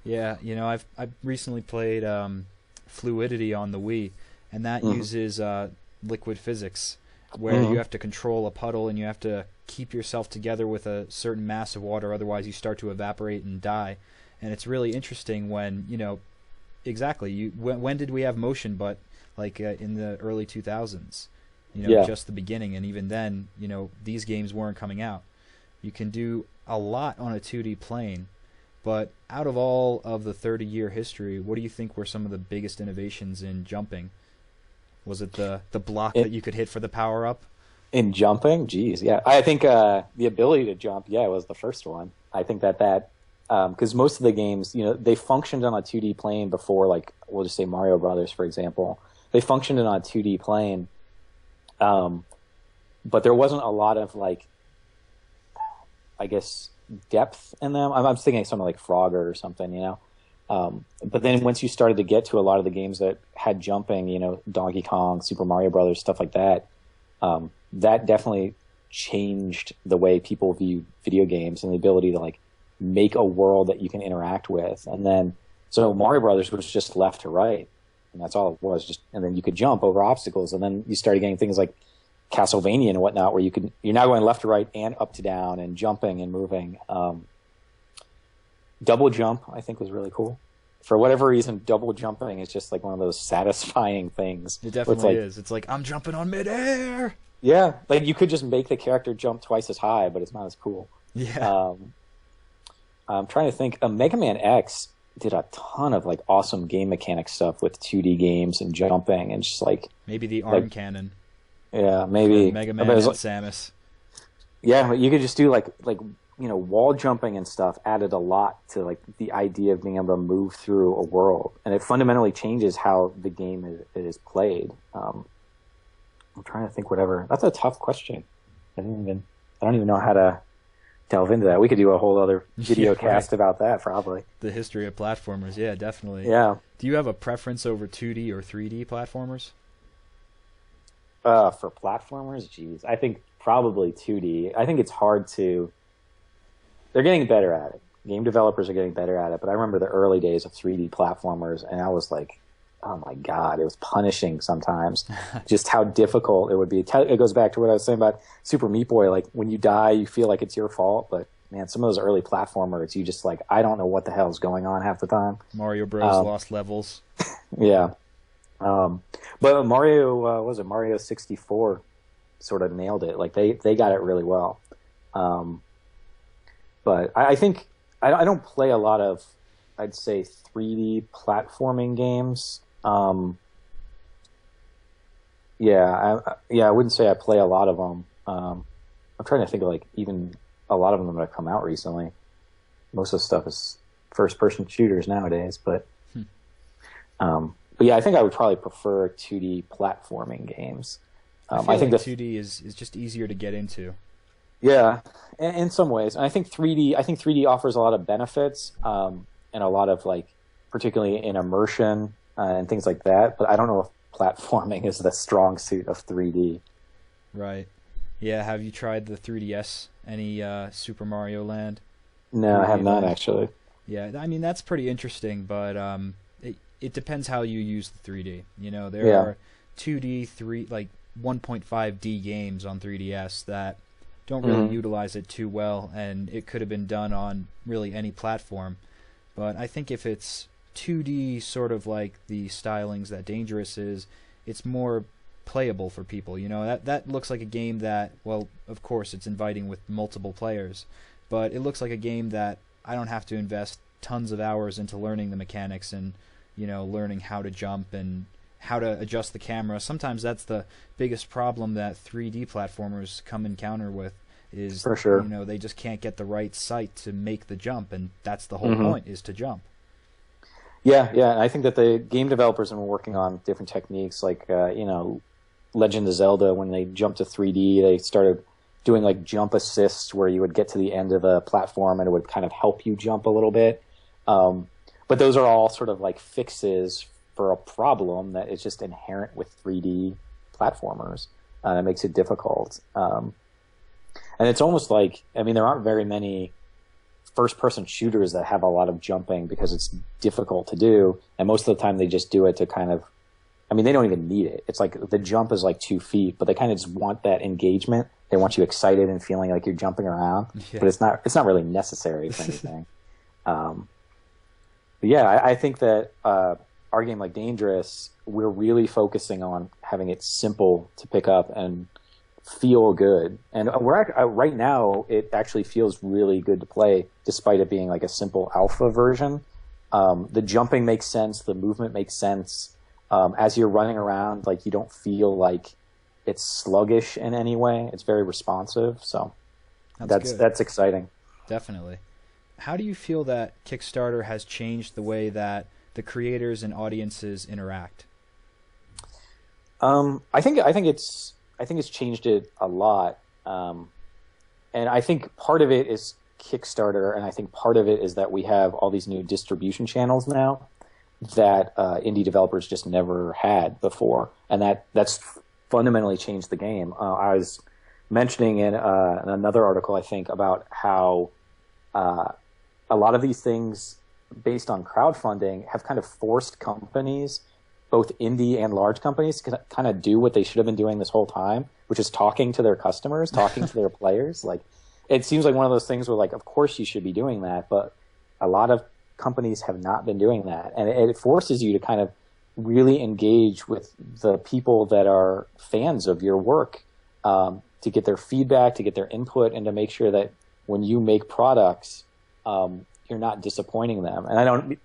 [SPEAKER 1] yeah, I've recently played Fluidity on the Wii, and that uses liquid physics, where you have to control a puddle and you have to keep yourself together with a certain mass of water, otherwise you start to evaporate and die. And it's really interesting when exactly. When did we have motion? But like in the early 2000s, just the beginning, and even then, these games weren't coming out. You can do a lot on a 2D plane, but out of all of the 30-year history, what do you think were some of the biggest innovations in jumping? Was it the block that you could hit for the power up?
[SPEAKER 2] In jumping, geez, yeah. I think the ability to jump, was the first one. I think that. Because most of the games, they functioned on a 2D plane before, like, we'll just say Mario Brothers, for example. They functioned on a 2D plane, but there wasn't a lot of like, I guess, depth in them. I'm thinking something like Frogger or something, you know. But then once you started to get to a lot of the games that had jumping, you know, Donkey Kong, Super Mario Brothers, stuff like that, that definitely changed the way people view video games and the ability to like make a world that you can interact with. And then so Mario Brothers was just left to right, and that's all it was. Just and then you could jump over obstacles, and then you started getting things like Castlevania and whatnot, where you're now going left to right and up to down and jumping and moving. Double jump, I think, was really cool. For whatever reason, double jumping is just like one of those satisfying things.
[SPEAKER 1] It definitely is. It's like, I'm jumping on midair.
[SPEAKER 2] Yeah, like you could just make the character jump twice as high, but it's not as cool.
[SPEAKER 1] Yeah.
[SPEAKER 2] I'm trying to think. Mega Man X did a ton of like awesome game mechanic stuff with 2D games and jumping and just like
[SPEAKER 1] maybe the arm cannon.
[SPEAKER 2] Yeah, maybe
[SPEAKER 1] Mega Man and Samus.
[SPEAKER 2] Yeah, but you could just do like you know, wall jumping and stuff added a lot to like the idea of being able to move through a world, and it fundamentally changes how the game is played. I'm trying to think. Whatever. That's a tough question. I don't even know how to delve into that. We could do a whole other video cast about that, probably.
[SPEAKER 1] The history of platformers, yeah, definitely.
[SPEAKER 2] Yeah.
[SPEAKER 1] Do you have a preference over 2D or 3D platformers?
[SPEAKER 2] For platformers, geez, I think probably 2D. I think it's hard to. They're getting better at it. Game developers are getting better at it. But I remember the early days of 3D platformers, and I was like, oh my God, it was punishing sometimes. Just how difficult it would be. It goes back to what I was saying about Super Meat Boy. Like, when you die, you feel like it's your fault. But, man, some of those early platformers, you just like, I don't know what the hell is going on half the time.
[SPEAKER 1] Mario Bros. Lost levels.
[SPEAKER 2] Yeah. But Mario, what was it? Mario 64 sort of nailed it. Like, they got it really well. But I think I don't play a lot of, I'd say, 3D platforming games. I wouldn't say I play a lot of them. I'm trying to think of like even a lot of them that have come out recently. Most of the stuff is first-person shooters nowadays, but yeah, I think I would probably prefer 2D platforming games.
[SPEAKER 1] I think like 2D is just easier to get into.
[SPEAKER 2] Yeah, in some ways. And I think 3D offers a lot of benefits, and a lot of like, particularly in immersion and things like that. But I don't know if platforming is the strong suit of 3D.
[SPEAKER 1] Right. Yeah. Have you tried the 3DS? Any Super Mario Land?
[SPEAKER 2] No, I have not actually.
[SPEAKER 1] Yeah, I mean that's pretty interesting, but it depends how you use the 3D. You know, there are 2D, 1.5D games on 3DS that don't really utilize it too well, and it could have been done on really any platform. But I think if it's 2D, sort of like the stylings that Dangerous is, it's more playable for people. You know, that looks like a game that, well, of course it's inviting with multiple players, but it looks like a game that I don't have to invest tons of hours into learning the mechanics and, you know, learning how to jump and how to adjust the camera. Sometimes that's the biggest problem that 3D platformers come encounter with is,
[SPEAKER 2] for sure,
[SPEAKER 1] you know, they just can't get the right sight to make the jump, and that's the whole point, is to jump.
[SPEAKER 2] Yeah, and I think that the game developers have been working on different techniques, like you know, Legend of Zelda. When they jumped to 3D, they started doing like jump assists, where you would get to the end of a platform and it would kind of help you jump a little bit. But those are all sort of like fixes for a problem that is just inherent with 3D platformers. It makes it difficult. And it's almost like, I mean, there aren't very many first-person shooters that have a lot of jumping because it's difficult to do. And most of the time they just do it to kind of, I mean, they don't even need it. It's like the jump is like 2 feet, but they kind of just want that engagement. They want you excited and feeling like you're jumping around, but it's not really necessary for anything. But yeah, I think that our game like Dangerous, we're really focusing on having it simple to pick up and feel good. And right now, it actually feels really good to play, despite it being like a simple alpha version. The jumping makes sense. The movement makes sense. As you're running around, like, you don't feel like it's sluggish in any way. It's very responsive. So that's exciting.
[SPEAKER 1] Definitely. How do you feel that Kickstarter has changed the way that the creators and audiences interact?
[SPEAKER 2] I think it's changed it a lot. And I think part of it is Kickstarter, and I think part of it is that we have all these new distribution channels now that indie developers just never had before, and that's fundamentally changed the game. I was mentioning in another article, I think, about how a lot of these things based on crowdfunding have kind of forced companies, both indie and large companies, to kind of do what they should have been doing this whole time, which is talking to their customers, talking to their players. Like, it seems like one of those things where, like, of course you should be doing that, but a lot of companies have not been doing that. And it forces you to kind of really engage with the people that are fans of your work, to get their feedback, to get their input, and to make sure that when you make products, you're not disappointing them. And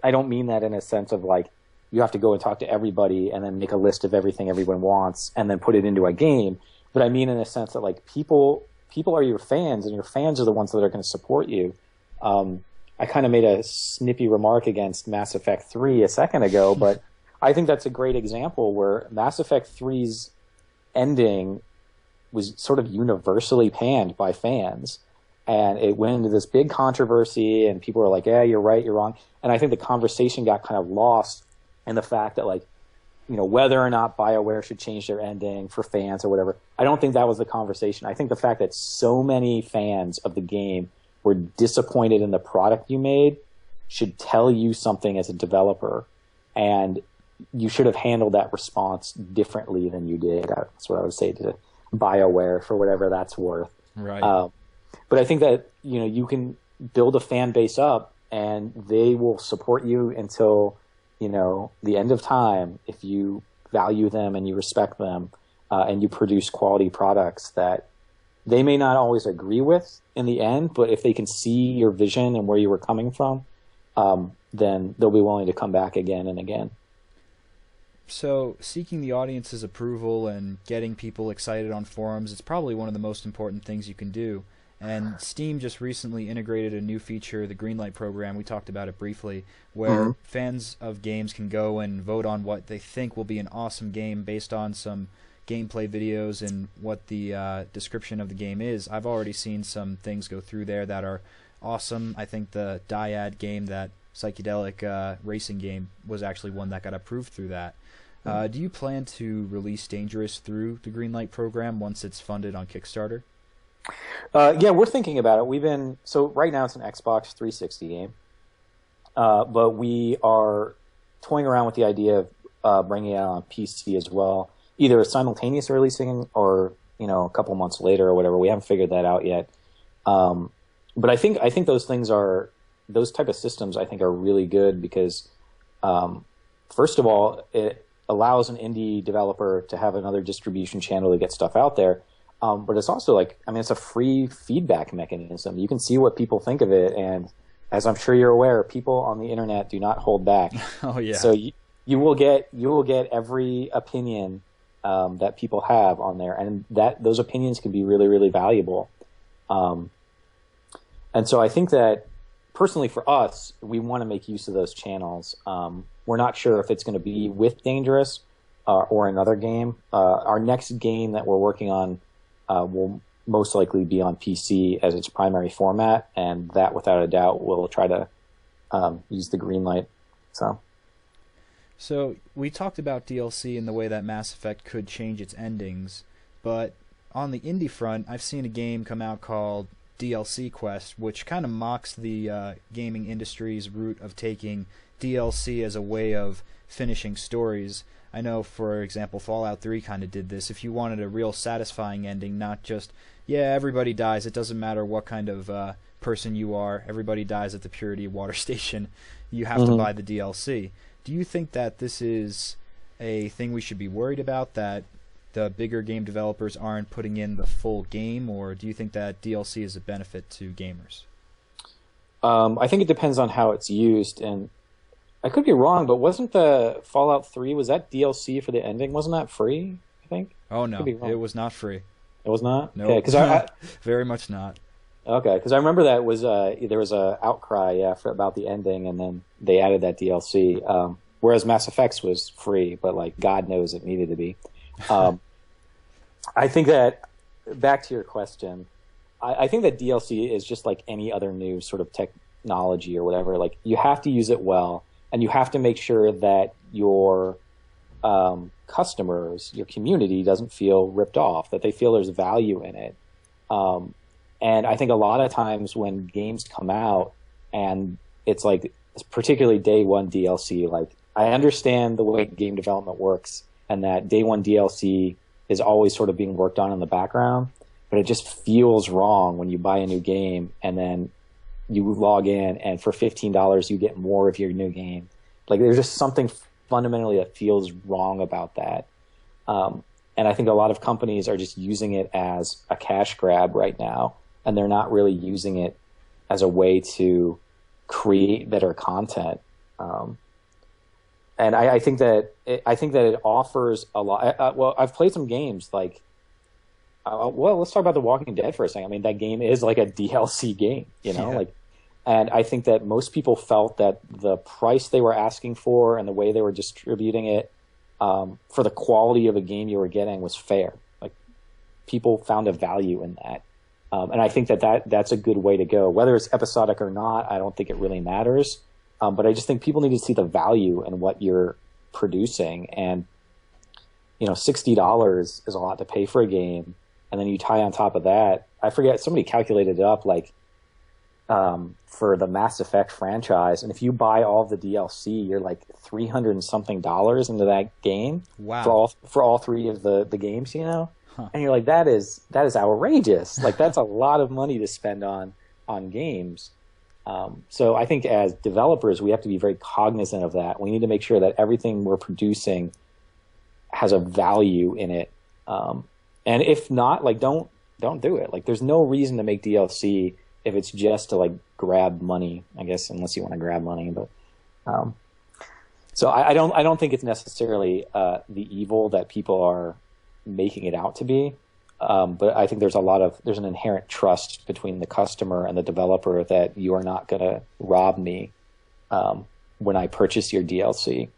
[SPEAKER 2] I don't mean that in a sense of like you have to go and talk to everybody and then make a list of everything everyone wants and then put it into a game. But I mean in a sense that like people are your fans, and your fans are the ones that are going to support you. I kind of made a snippy remark against Mass Effect 3 a second ago, but I think that's a great example where Mass Effect 3's ending was sort of universally panned by fans. And it went into this big controversy, and people were like, yeah, you're right, you're wrong. And I think the conversation got kind of lost in the fact that, like, you know, whether or not BioWare should change their ending for fans or whatever. I don't think that was the conversation. I think the fact that so many fans of the game were disappointed in the product you made should tell you something as a developer. And you should have handled that response differently than you did. That's what I would say to BioWare, for whatever that's worth.
[SPEAKER 1] Right.
[SPEAKER 2] But I think that, you know, you can build a fan base up, and they will support you until, you know, the end of time if you value them and you respect them, and you produce quality products that they may not always agree with in the end, but if they can see your vision and where you were coming from, then they'll be willing to come back again and again.
[SPEAKER 1] So seeking the audience's approval and getting people excited on forums is probably one of the most important things you can do. And Steam just recently integrated a new feature, the Greenlight program. We talked about it briefly, where fans of games can go and vote on what they think will be an awesome game based on some gameplay videos and what the description of the game is. I've already seen some things go through there that are awesome. I think the Dyad game, that psychedelic racing game, was actually one that got approved through that. Do you plan to release Dangerous through the Greenlight program once it's funded on Kickstarter?
[SPEAKER 2] Yeah, we're thinking about it. So right now it's an Xbox 360 game, but we are toying around with the idea of bringing it out on PC as well, either simultaneous releasing or, you know, a couple months later or whatever. We haven't figured that out yet. But I think those type of systems I think are really good because, first of all, it allows an indie developer to have another distribution channel to get stuff out there. But it's also like, I mean, it's a free feedback mechanism. You can see what people think of it, and as I'm sure you're aware, people on the internet do not hold back.
[SPEAKER 1] Oh yeah.
[SPEAKER 2] So you will get every opinion that people have on there, and those opinions can be really, really valuable. And so I think that personally for us, we want to make use of those channels. We're not sure if it's going to be with Dangerous or another game. Our next game that we're working on will most likely be on PC as its primary format, and that, without a doubt, will try to use the Greenlight.
[SPEAKER 1] So we talked about DLC and the way that Mass Effect could change its endings, but on the indie front, I've seen a game come out called DLC Quest, which kind of mocks the gaming industry's route of taking DLC as a way of finishing stories. I know, for example, Fallout 3 kind of did this. If you wanted a real satisfying ending, not just, yeah, everybody dies, it doesn't matter what kind of person you are, everybody dies at the Purity Water Station, you have to buy the DLC. Do you think that this is a thing we should be worried about, that the bigger game developers aren't putting in the full game, or do you think that DLC is a benefit to gamers?
[SPEAKER 2] I think it depends on how it's used, and I could be wrong, but wasn't the Fallout 3, was that DLC for the ending? Wasn't that free, I think?
[SPEAKER 1] Oh, no, it was not free.
[SPEAKER 2] It was not?
[SPEAKER 1] No,
[SPEAKER 2] okay,
[SPEAKER 1] very much not.
[SPEAKER 2] Okay, because I remember that was there was a outcry about the ending, and then they added that DLC, whereas Mass Effect's was free, but like God knows it needed to be. I think that, back to your question, I think that DLC is just like any other new sort of technology or whatever. Like, you have to use it well, and you have to make sure that your customers, your community, doesn't feel ripped off, that they feel there's value in it. And I think a lot of times when games come out and it's like, particularly day one DLC, like, I understand the way game development works and that day one DLC is always sort of being worked on in the background, but it just feels wrong when you buy a new game and then you log in and for $15 you get more of your new game. Like, there's just something fundamentally that feels wrong about that. And I think a lot of companies are just using it as a cash grab right now, and they're not really using it as a way to create better content. And I think that it offers a lot. Well, I've played some games like, well, let's talk about The Walking Dead for a second. I mean, that game is like a DLC game, you know, like, and I think that most people felt that the price they were asking for and the way they were distributing it, for the quality of a game you were getting was fair. Like, people found a value in that. And I think that's a good way to go. Whether it's episodic or not, I don't think it really matters. But I just think people need to see the value in what you're producing. And, you know, $60 is a lot to pay for a game. And then you tie on top of that, I forget, somebody calculated it up, like, for the Mass Effect franchise. And if you buy all of the DLC, you're like $300 and something into that game.
[SPEAKER 1] Wow.
[SPEAKER 2] For all three of the games, you know? Huh. And you're like, that is outrageous. Like, that's a lot of money to spend on games. So I think as developers, we have to be very cognizant of that. We need to make sure that everything we're producing has a value in it. And if not, like, don't do it. Like, there's no reason to make DLC if it's just to, like, grab money, I guess, unless you want to grab money. But so I don't think it's necessarily the evil that people are making it out to be. But I think there's an inherent trust between the customer and the developer that you are not going to rob me when I purchase your DLC.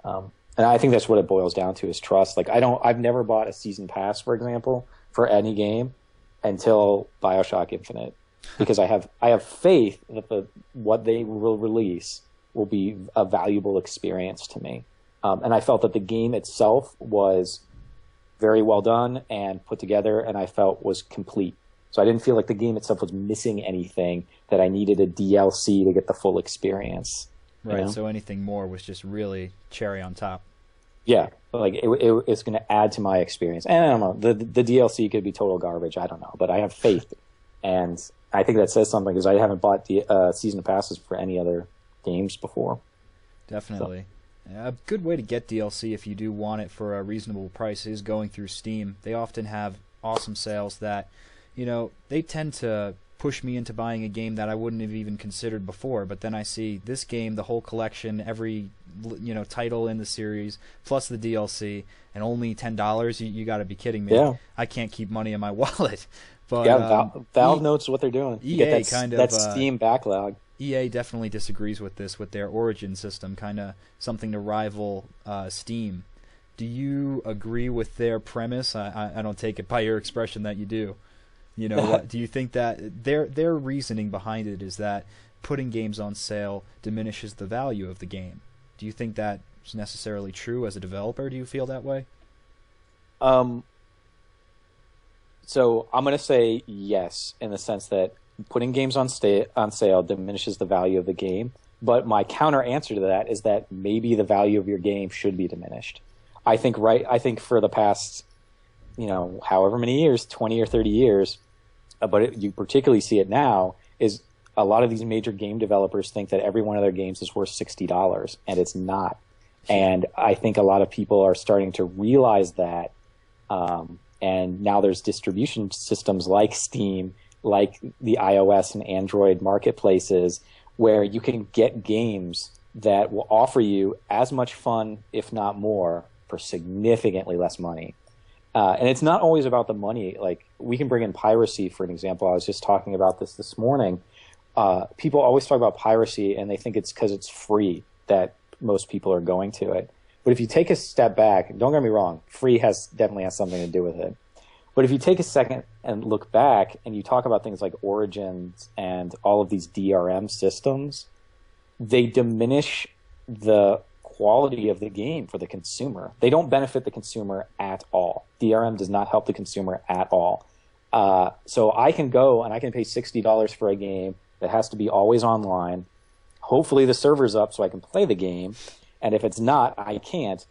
[SPEAKER 2] And I think that's what it boils down to, is trust. Like, I've never bought a season pass, for example, for any game until BioShock Infinite, because I have faith that what they will release will be a valuable experience to me. And I felt that the game itself was very well done and put together, and I felt was complete. So I didn't feel like the game itself was missing anything that I needed a DLC to get the full experience.
[SPEAKER 1] Right,
[SPEAKER 2] you know?
[SPEAKER 1] So anything more was just really cherry on top.
[SPEAKER 2] Yeah, like it's going to add to my experience. And I don't know, the DLC could be total garbage. I don't know, but I have faith, and I think that says something, because I haven't bought the season passes for any other games before.
[SPEAKER 1] Definitely. So. A good way to get DLC if you do want it for a reasonable price is going through Steam. They often have awesome sales that, you know, they tend to push me into buying a game that I wouldn't have even considered before, but then I see this game, the whole collection, every, you know, title in the series, plus the DLC, and only $10. You got to be kidding me.
[SPEAKER 2] Yeah.
[SPEAKER 1] I can't keep money in my wallet. But
[SPEAKER 2] yeah, Valve knows what they're doing.
[SPEAKER 1] EA
[SPEAKER 2] get that
[SPEAKER 1] of
[SPEAKER 2] Steam backlog.
[SPEAKER 1] EA definitely disagrees with this, with their Origin system, kind of something to rival Steam. Do you agree with their premise? I don't take it by your expression that you do. You know, what, do you think that their reasoning behind it is that putting games on sale diminishes the value of the game? Do you think that's necessarily true as a developer? Do you feel that way?
[SPEAKER 2] So I'm going to say yes, in the sense that putting games on sale diminishes the value of the game. But my counter answer to that is that maybe the value of your game should be diminished. I think for the past, you know, however many years, 20 or 30 years, but you particularly see it now, is a lot of these major game developers think that every one of their games is worth $60, and it's not. And I think a lot of people are starting to realize that. And now there's distribution systems like Steam, like the iOS and Android marketplaces, where you can get games that will offer you as much fun, if not more, for significantly less money. And it's not always about the money. Like, we can bring in piracy, for an example. I was just talking about this morning. People always talk about piracy, and they think it's because it's free that most people are going to it. But if you take a step back, don't get me wrong, free definitely has something to do with it. But if you take a second and look back and you talk about things like Origins and all of these DRM systems, they diminish the quality of the game for the consumer. They don't benefit the consumer at all. DRM does not help the consumer at all. So I can go and I can pay $60 for a game that has to be always online. Hopefully the server's up so I can play the game. And if it's not, I can't.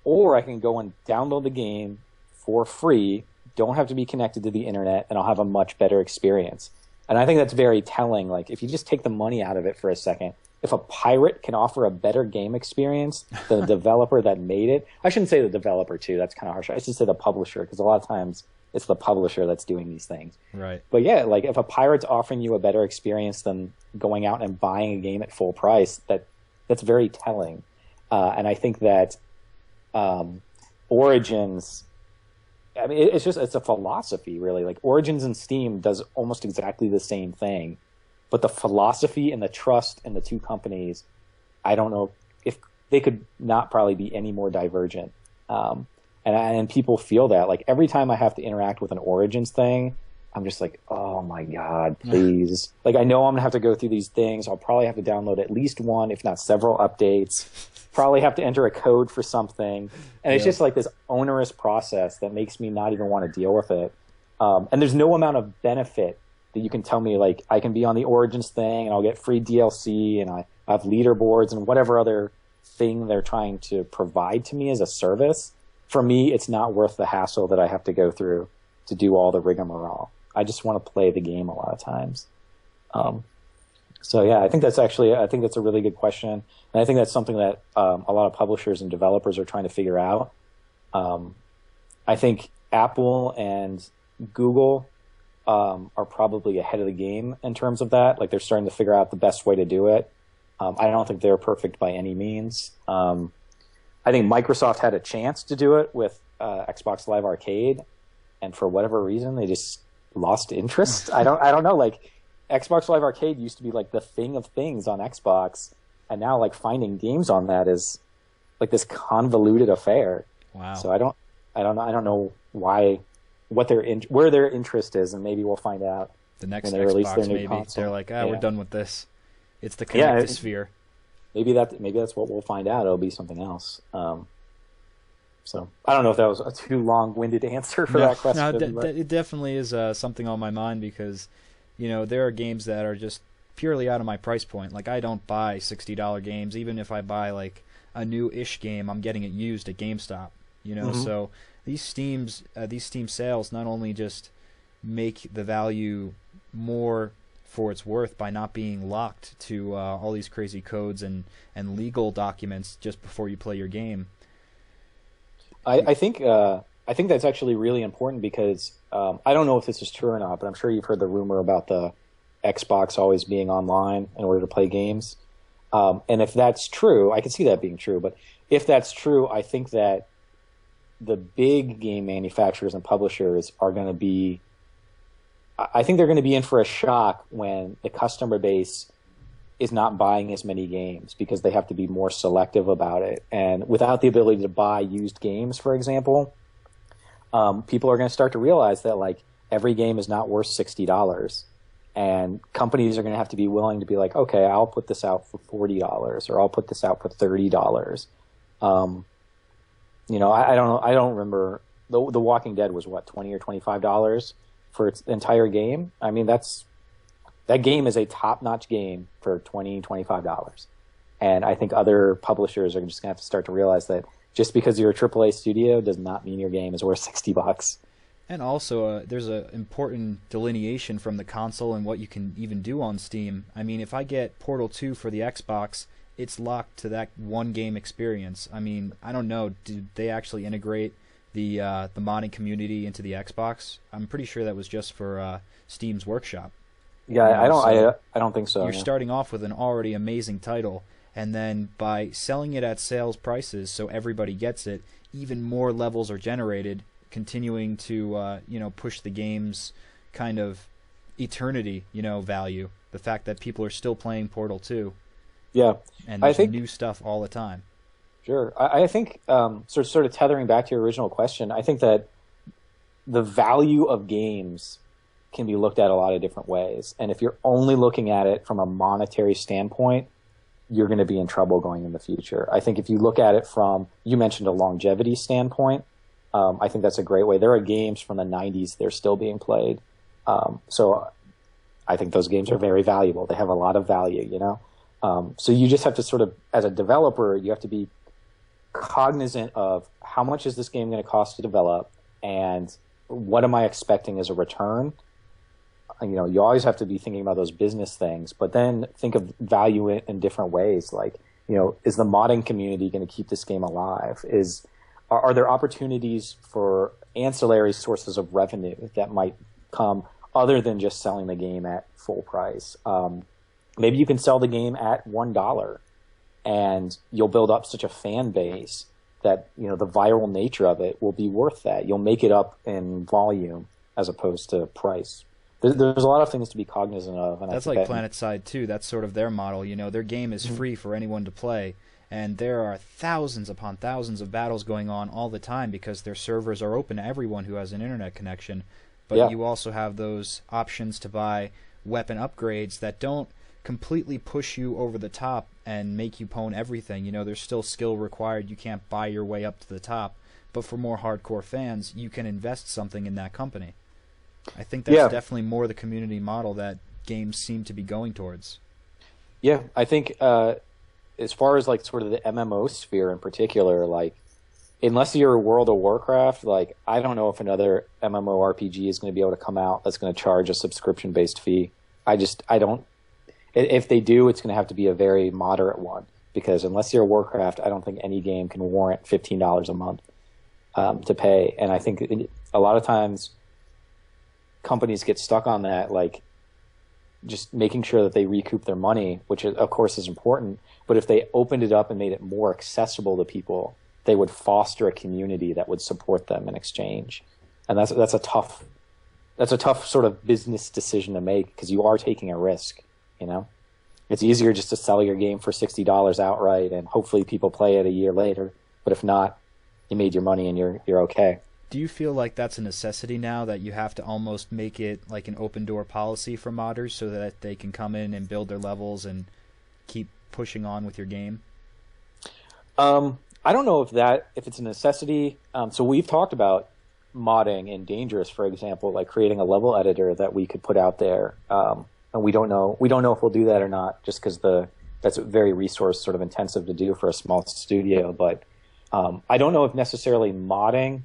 [SPEAKER 2] Or I can go and download the game for free, don't have to be connected to the internet, and I'll have a much better experience. And I think that's very telling. Like, if you just take the money out of it for a second, if a pirate can offer a better game experience than the developer that made it, I shouldn't say the developer too, that's kind of harsh. I should say the publisher, because a lot of times it's the publisher that's doing these things.
[SPEAKER 1] Right.
[SPEAKER 2] But yeah, like if a pirate's offering you a better experience than going out and buying a game at full price, that's very telling. And I think that Origins, I mean, it's a philosophy, really. Like Origins and Steam does almost exactly the same thing, but the philosophy and the trust in the two companies, I don't know if they could not probably be any more divergent. And people feel that. Like every time I have to interact with an Origins thing, I'm just like, oh my God, please. Like I know I'm gonna have to go through these things. I'll probably have to download at least one, if not several updates. Probably have to enter a code for something. And it's just like this onerous process that makes me not even want to deal with it. And there's no amount of benefit that you can tell me, like, I can be on the Origins thing and I'll get free DLC and I have leaderboards and whatever other thing they're trying to provide to me as a service. For me, it's not worth the hassle that I have to go through to do all the rigmarole. I just want to play the game a lot of times. So yeah, I think that's a really good question. And I think that's something that a lot of publishers and developers are trying to figure out. I think Apple and Google are probably ahead of the game in terms of that. Like they're starting to figure out the best way to do it. I don't think they're perfect by any means. I think Microsoft had a chance to do it with Xbox Live Arcade, and for whatever reason, they just lost interest. I don't know. Like Xbox Live Arcade used to be like the thing of things on Xbox, and now like finding games on that is like this convoluted affair.
[SPEAKER 1] Wow.
[SPEAKER 2] So I don't know where their interest is, and maybe we'll find out
[SPEAKER 1] the next
[SPEAKER 2] when they
[SPEAKER 1] Xbox.
[SPEAKER 2] Release their new
[SPEAKER 1] maybe
[SPEAKER 2] console.
[SPEAKER 1] they're like, we're done with this. It's the connected sphere.
[SPEAKER 2] Maybe that's what we'll find out. It'll be something else. So I don't know if that was a too long-winded answer for that question.
[SPEAKER 1] No, it definitely is something on my mind because, there are games that are just purely out of my price point. Like I don't buy $60 games. Even if I buy like a new-ish game, I'm getting it used at GameStop. So these Steam sales not only just make the value more for its worth by not being locked to all these crazy codes and legal documents just before you play your game.
[SPEAKER 2] I think that's actually really important because I don't know if this is true or not, but I'm sure you've heard the rumor about the Xbox always being online in order to play games. And if that's true, I can see that being true. But if that's true, I think that the big game manufacturers and publishers are going to be I think they're going to be in for a shock when the customer base is not buying as many games because they have to be more selective about it. And without the ability to buy used games, for example, people are going to start to realize that like every game is not worth $60. And companies are going to have to be willing to be like, okay, I'll put this out for $40 or I'll put this out for $30. I don't remember. The Walking Dead was what, $20 or $25 for its entire game? I mean, that game is a top-notch game for $20, $25. And I think other publishers are just going to have to start to realize that just because you're a AAA studio does not mean your game is worth $60.
[SPEAKER 1] And also, there's an important delineation from the console and what you can even do on Steam. I mean, if I get Portal 2 for the Xbox, it's locked to that one game experience. I mean, I don't know, did they actually integrate the modding community into the Xbox? I'm pretty sure that was just for Steam's workshop.
[SPEAKER 2] Yeah, I don't think so.
[SPEAKER 1] You're starting off with an already amazing title, and then by selling it at sales prices so everybody gets it, even more levels are generated, continuing to push the game's kind of eternity, value. The fact that people are still playing Portal 2.
[SPEAKER 2] Yeah,
[SPEAKER 1] and there's new stuff all the time.
[SPEAKER 2] Sure. I think sort of tethering back to your original question, I think that the value of games can be looked at a lot of different ways. And if you're only looking at it from a monetary standpoint, you're going to be in trouble going in the future. I think if you look at it from, you mentioned a longevity standpoint, I think that's a great way. There are games from the 90s, they're still being played. So I think those games are very valuable. They have a lot of value, you know? So you just have to sort of, as a developer, you have to be cognizant of how much is this game going to cost to develop and what am I expecting as a return? You know, you always have to be thinking about those business things, but then think of value in different ways. Like, you know, is the modding community going to keep this game alive? Are there opportunities for ancillary sources of revenue that might come other than just selling the game at full price? Maybe you can sell the game at $1 and you'll build up such a fan base that, you know, the viral nature of it will be worth that. You'll make it up in volume as opposed to price. There's a lot of things to be cognizant of. And
[SPEAKER 1] that's like PlanetSide too. That's sort of their model. You know, their game is free for anyone to play, and there are thousands upon thousands of battles going on all the time because their servers are open to everyone who has an internet connection. But you also have those options to buy weapon upgrades that don't completely push you over the top and make you pwn everything. You know, there's still skill required. You can't buy your way up to the top. But for more hardcore fans, you can invest something in that company. I think that's definitely more the community model that games seem to be going towards.
[SPEAKER 2] Yeah, I think as far as like sort of the MMO sphere in particular, like unless you're World of Warcraft, like I don't know if another MMORPG is going to be able to come out that's going to charge a subscription-based fee. I don't. If they do, it's going to have to be a very moderate one because unless you're Warcraft, I don't think any game can warrant $15 a month to pay. And I think a lot of times companies get stuck on that, like just making sure that they recoup their money, which of course is important. But if they opened it up and made it more accessible to people, they would foster a community that would support them in exchange. And that's a tough sort of business decision to make because you are taking a risk. You know, it's easier just to sell your game for $60 outright and hopefully people play it a year later. But if not, you made your money and you're okay.
[SPEAKER 1] Do you feel like that's a necessity now that you have to almost make it like an open door policy for modders so that they can come in and build their levels and keep pushing on with your game?
[SPEAKER 2] I don't know if it's a necessity. So we've talked about modding in Dangerous, for example, like creating a level editor that we could put out there. And we don't know if we'll do that or not, just because that's very resource sort of intensive to do for a small studio. But I don't know if necessarily modding.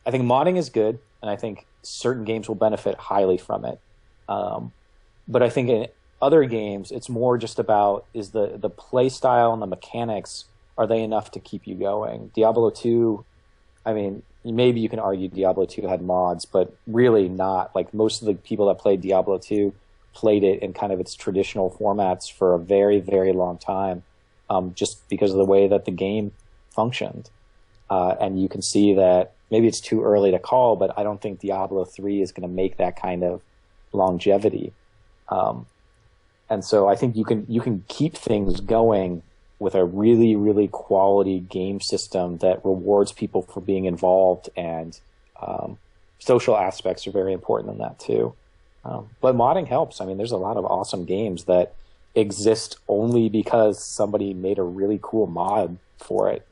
[SPEAKER 2] I think modding is good, and I think certain games will benefit highly from it. But I think in other games, it's more just about is the play style and the mechanics, are they enough to keep you going? Diablo 2, I mean, maybe you can argue Diablo 2 had mods, but really not. Like most of the people that played Diablo 2 played it in kind of its traditional formats for a very, very long time, just because of the way that the game functioned. And you can see that maybe it's too early to call, but I don't think Diablo 3 is going to make that kind of longevity. And so I think you can keep things going with a really, really quality game system that rewards people for being involved, and social aspects are very important in that too. But modding helps. I mean, there's a lot of awesome games that exist only because somebody made a really cool mod for it.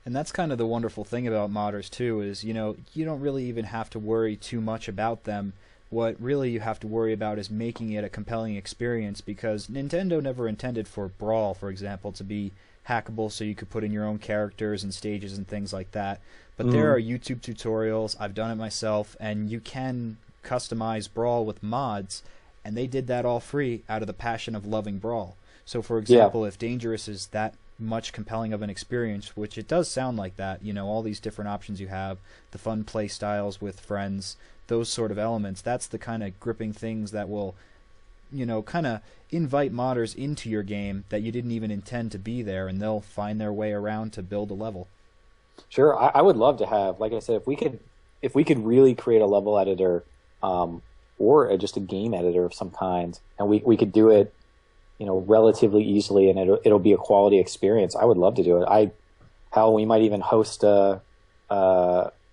[SPEAKER 1] And that's kind of the wonderful thing about modders too, is, you know, you don't really even have to worry too much about them. What really you have to worry about is making it a compelling experience, because Nintendo never intended for Brawl, for example, to be hackable so you could put in your own characters and stages and things like that. But there are YouTube tutorials, I've done it myself, and you can customize Brawl with mods, and they did that all free out of the passion of loving Brawl. So for example, if Dangerous is that much compelling of an experience, which it does sound like that, you know, all these different options you have, the fun play styles with friends, those sort of elements, that's the kind of gripping things that will, you know, kind of invite modders into your game that you didn't even intend to be there, and they'll find their way around to build a level.
[SPEAKER 2] Sure, I would love to have, like I said, if we could really create a level editor, or just a game editor of some kind, and we could do it, you know, relatively easily, and it'll be a quality experience. I would love to do it. We might even host a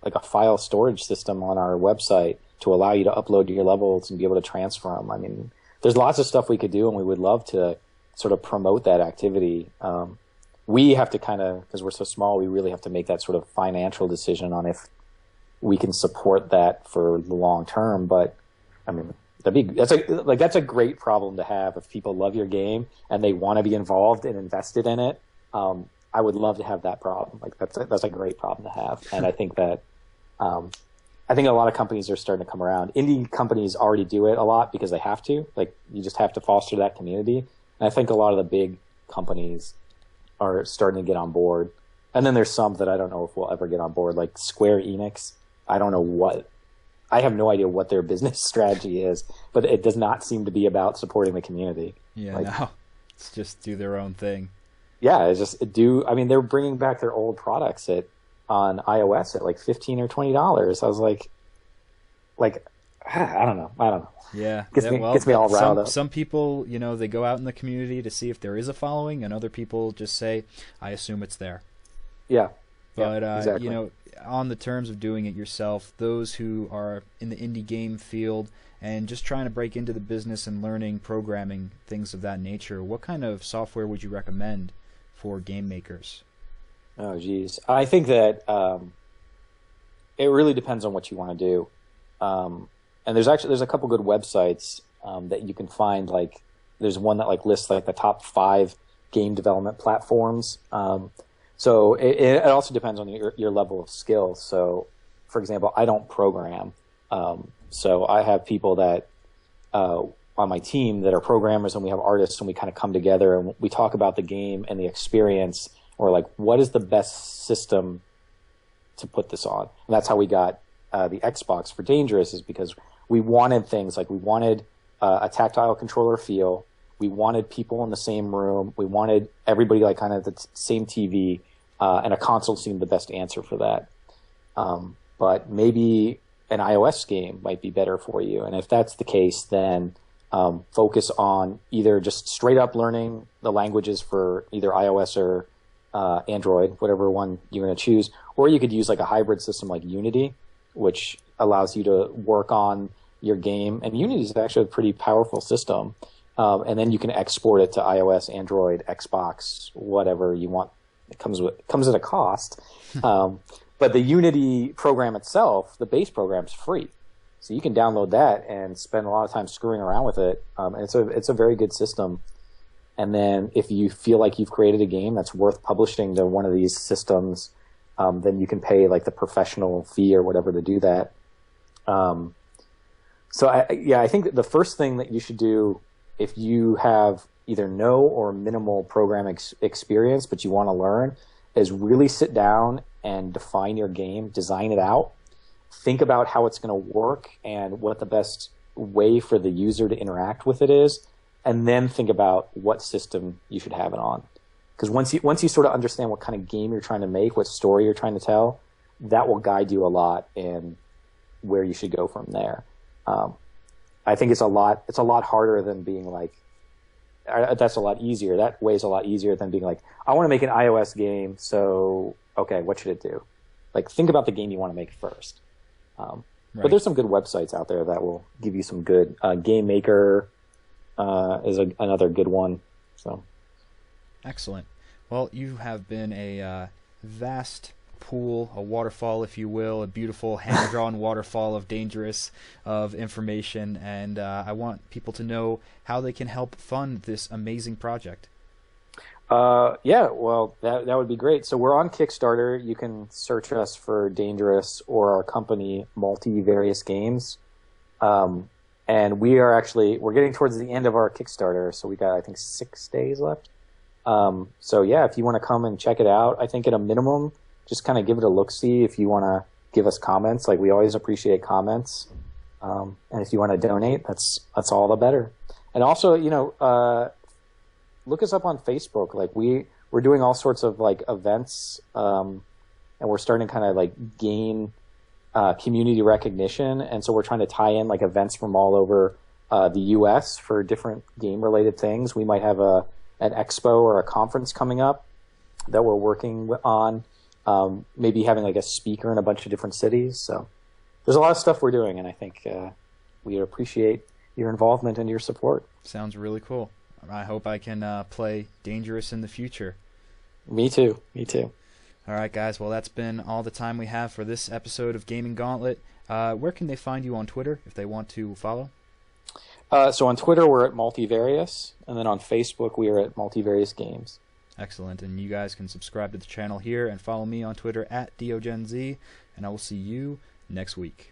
[SPEAKER 2] like a file storage system on our website to allow you to upload your levels and be able to transfer them. I mean, there's lots of stuff we could do, and we would love to sort of promote that activity. We have to kind of, because we're so small, we really have to make that sort of financial decision on if we can support that for the long term. But I mean, that's a great problem to have. If people love your game and they want to be involved and invested in it, I would love to have that problem. Like that's a great problem to have. And I think that I think a lot of companies are starting to come around. Indie companies already do it a lot because they have to. Like, you just have to foster that community. And I think a lot of the big companies are starting to get on board. And then there's some that I don't know if we'll ever get on board, like Square Enix. I have no idea what their business strategy is, but it does not seem to be about supporting the community.
[SPEAKER 1] Yeah, no. It's just do their own thing.
[SPEAKER 2] Yeah, I mean, they're bringing back their old products on iOS at like $15 or $20. I was like, I don't know.
[SPEAKER 1] Yeah,
[SPEAKER 2] gets me all riled up.
[SPEAKER 1] Some people, they go out in the community to see if there is a following, and other people just say, "I assume it's there."
[SPEAKER 2] Yeah,
[SPEAKER 1] but
[SPEAKER 2] exactly.
[SPEAKER 1] On the terms of doing it yourself, those who are in the indie game field and just trying to break into the business and learning programming, things of that nature, what kind of software would you recommend for game makers?
[SPEAKER 2] Oh, geez. I think that it really depends on what you want to do. And there's a couple good websites that you can find. Like, there's one that like lists like the top 5 game development platforms. So it also depends on your level of skill. So, for example, I don't program. So I have people that on my team that are programmers, and we have artists, and we kind of come together and we talk about the game and the experience, or like, what is the best system to put this on? And that's how we got the Xbox for Dangerous, is because we wanted things like, we wanted a tactile controller feel. We wanted people in the same room. We wanted everybody like kind of the same TV, and a console seemed the best answer for that. But maybe an iOS game might be better for you. And if that's the case, then focus on either just straight up learning the languages for either iOS or Android, whatever one you're going to choose. Or you could use like a hybrid system like Unity, which allows you to work on your game. And Unity is actually a pretty powerful system. And then you can export it to iOS, Android, Xbox, whatever you want. It comes at a cost. But the Unity program itself, the base program, is free. So you can download that and spend a lot of time screwing around with it. And it's a very good system. And then if you feel like you've created a game that's worth publishing to one of these systems, then you can pay like the professional fee or whatever to do that. So I think that the first thing that you should do, if you have either no or minimal programming experience but you want to learn, is really sit down and define your game, design it out, think about how it's going to work and what the best way for the user to interact with it is, and then think about what system you should have it on. Because once you sort of understand what kind of game you're trying to make, what story you're trying to tell, that will guide you a lot in where you should go from there. I think it's a lot harder than being like, that's a lot easier. That way is a lot easier than being like, I want to make an iOS game, so okay, what should it do? Like, think about the game you want to make first.
[SPEAKER 1] Right.
[SPEAKER 2] But there's some good websites out there that will give you some good. Game Maker is another good one. So,
[SPEAKER 1] excellent. Well, you have been a vast pool, a waterfall, if you will, a beautiful hand-drawn waterfall of Dangerous, of information, and I want people to know how they can help fund this amazing project.
[SPEAKER 2] Yeah, well, that would be great. So we're on Kickstarter. You can search us for Dangerous or our company, Multivarious Games. And we're getting towards the end of our Kickstarter, so we got, I think, 6 days left. So yeah, if you want to come and check it out, I think at a minimum, just kind of give it a look-see. If you want to give us comments, like, we always appreciate comments. And if you want to donate, that's all the better. And also, look us up on Facebook. Like, we're doing all sorts of like events, and we're starting to kind of like gain community recognition. And so we're trying to tie in like events from all over the U.S. for different game-related things. We might have an expo or a conference coming up that we're working on. maybe having like a speaker in a bunch of different cities. So there's a lot of stuff we're doing, and I think we appreciate your involvement and your support.
[SPEAKER 1] Sounds really cool. I hope I can play Dangerous in the future.
[SPEAKER 2] Me too. Me too.
[SPEAKER 1] All right, guys. Well, that's been all the time we have for this episode of Gaming Gauntlet. Where can they find you on Twitter if they want to follow?
[SPEAKER 2] So on Twitter, we're at Multivarious, and then on Facebook, we are at Multivarious Games.
[SPEAKER 1] Excellent. And you guys can subscribe to the channel here and follow me on Twitter at DeoGenZ, and I will see you next week.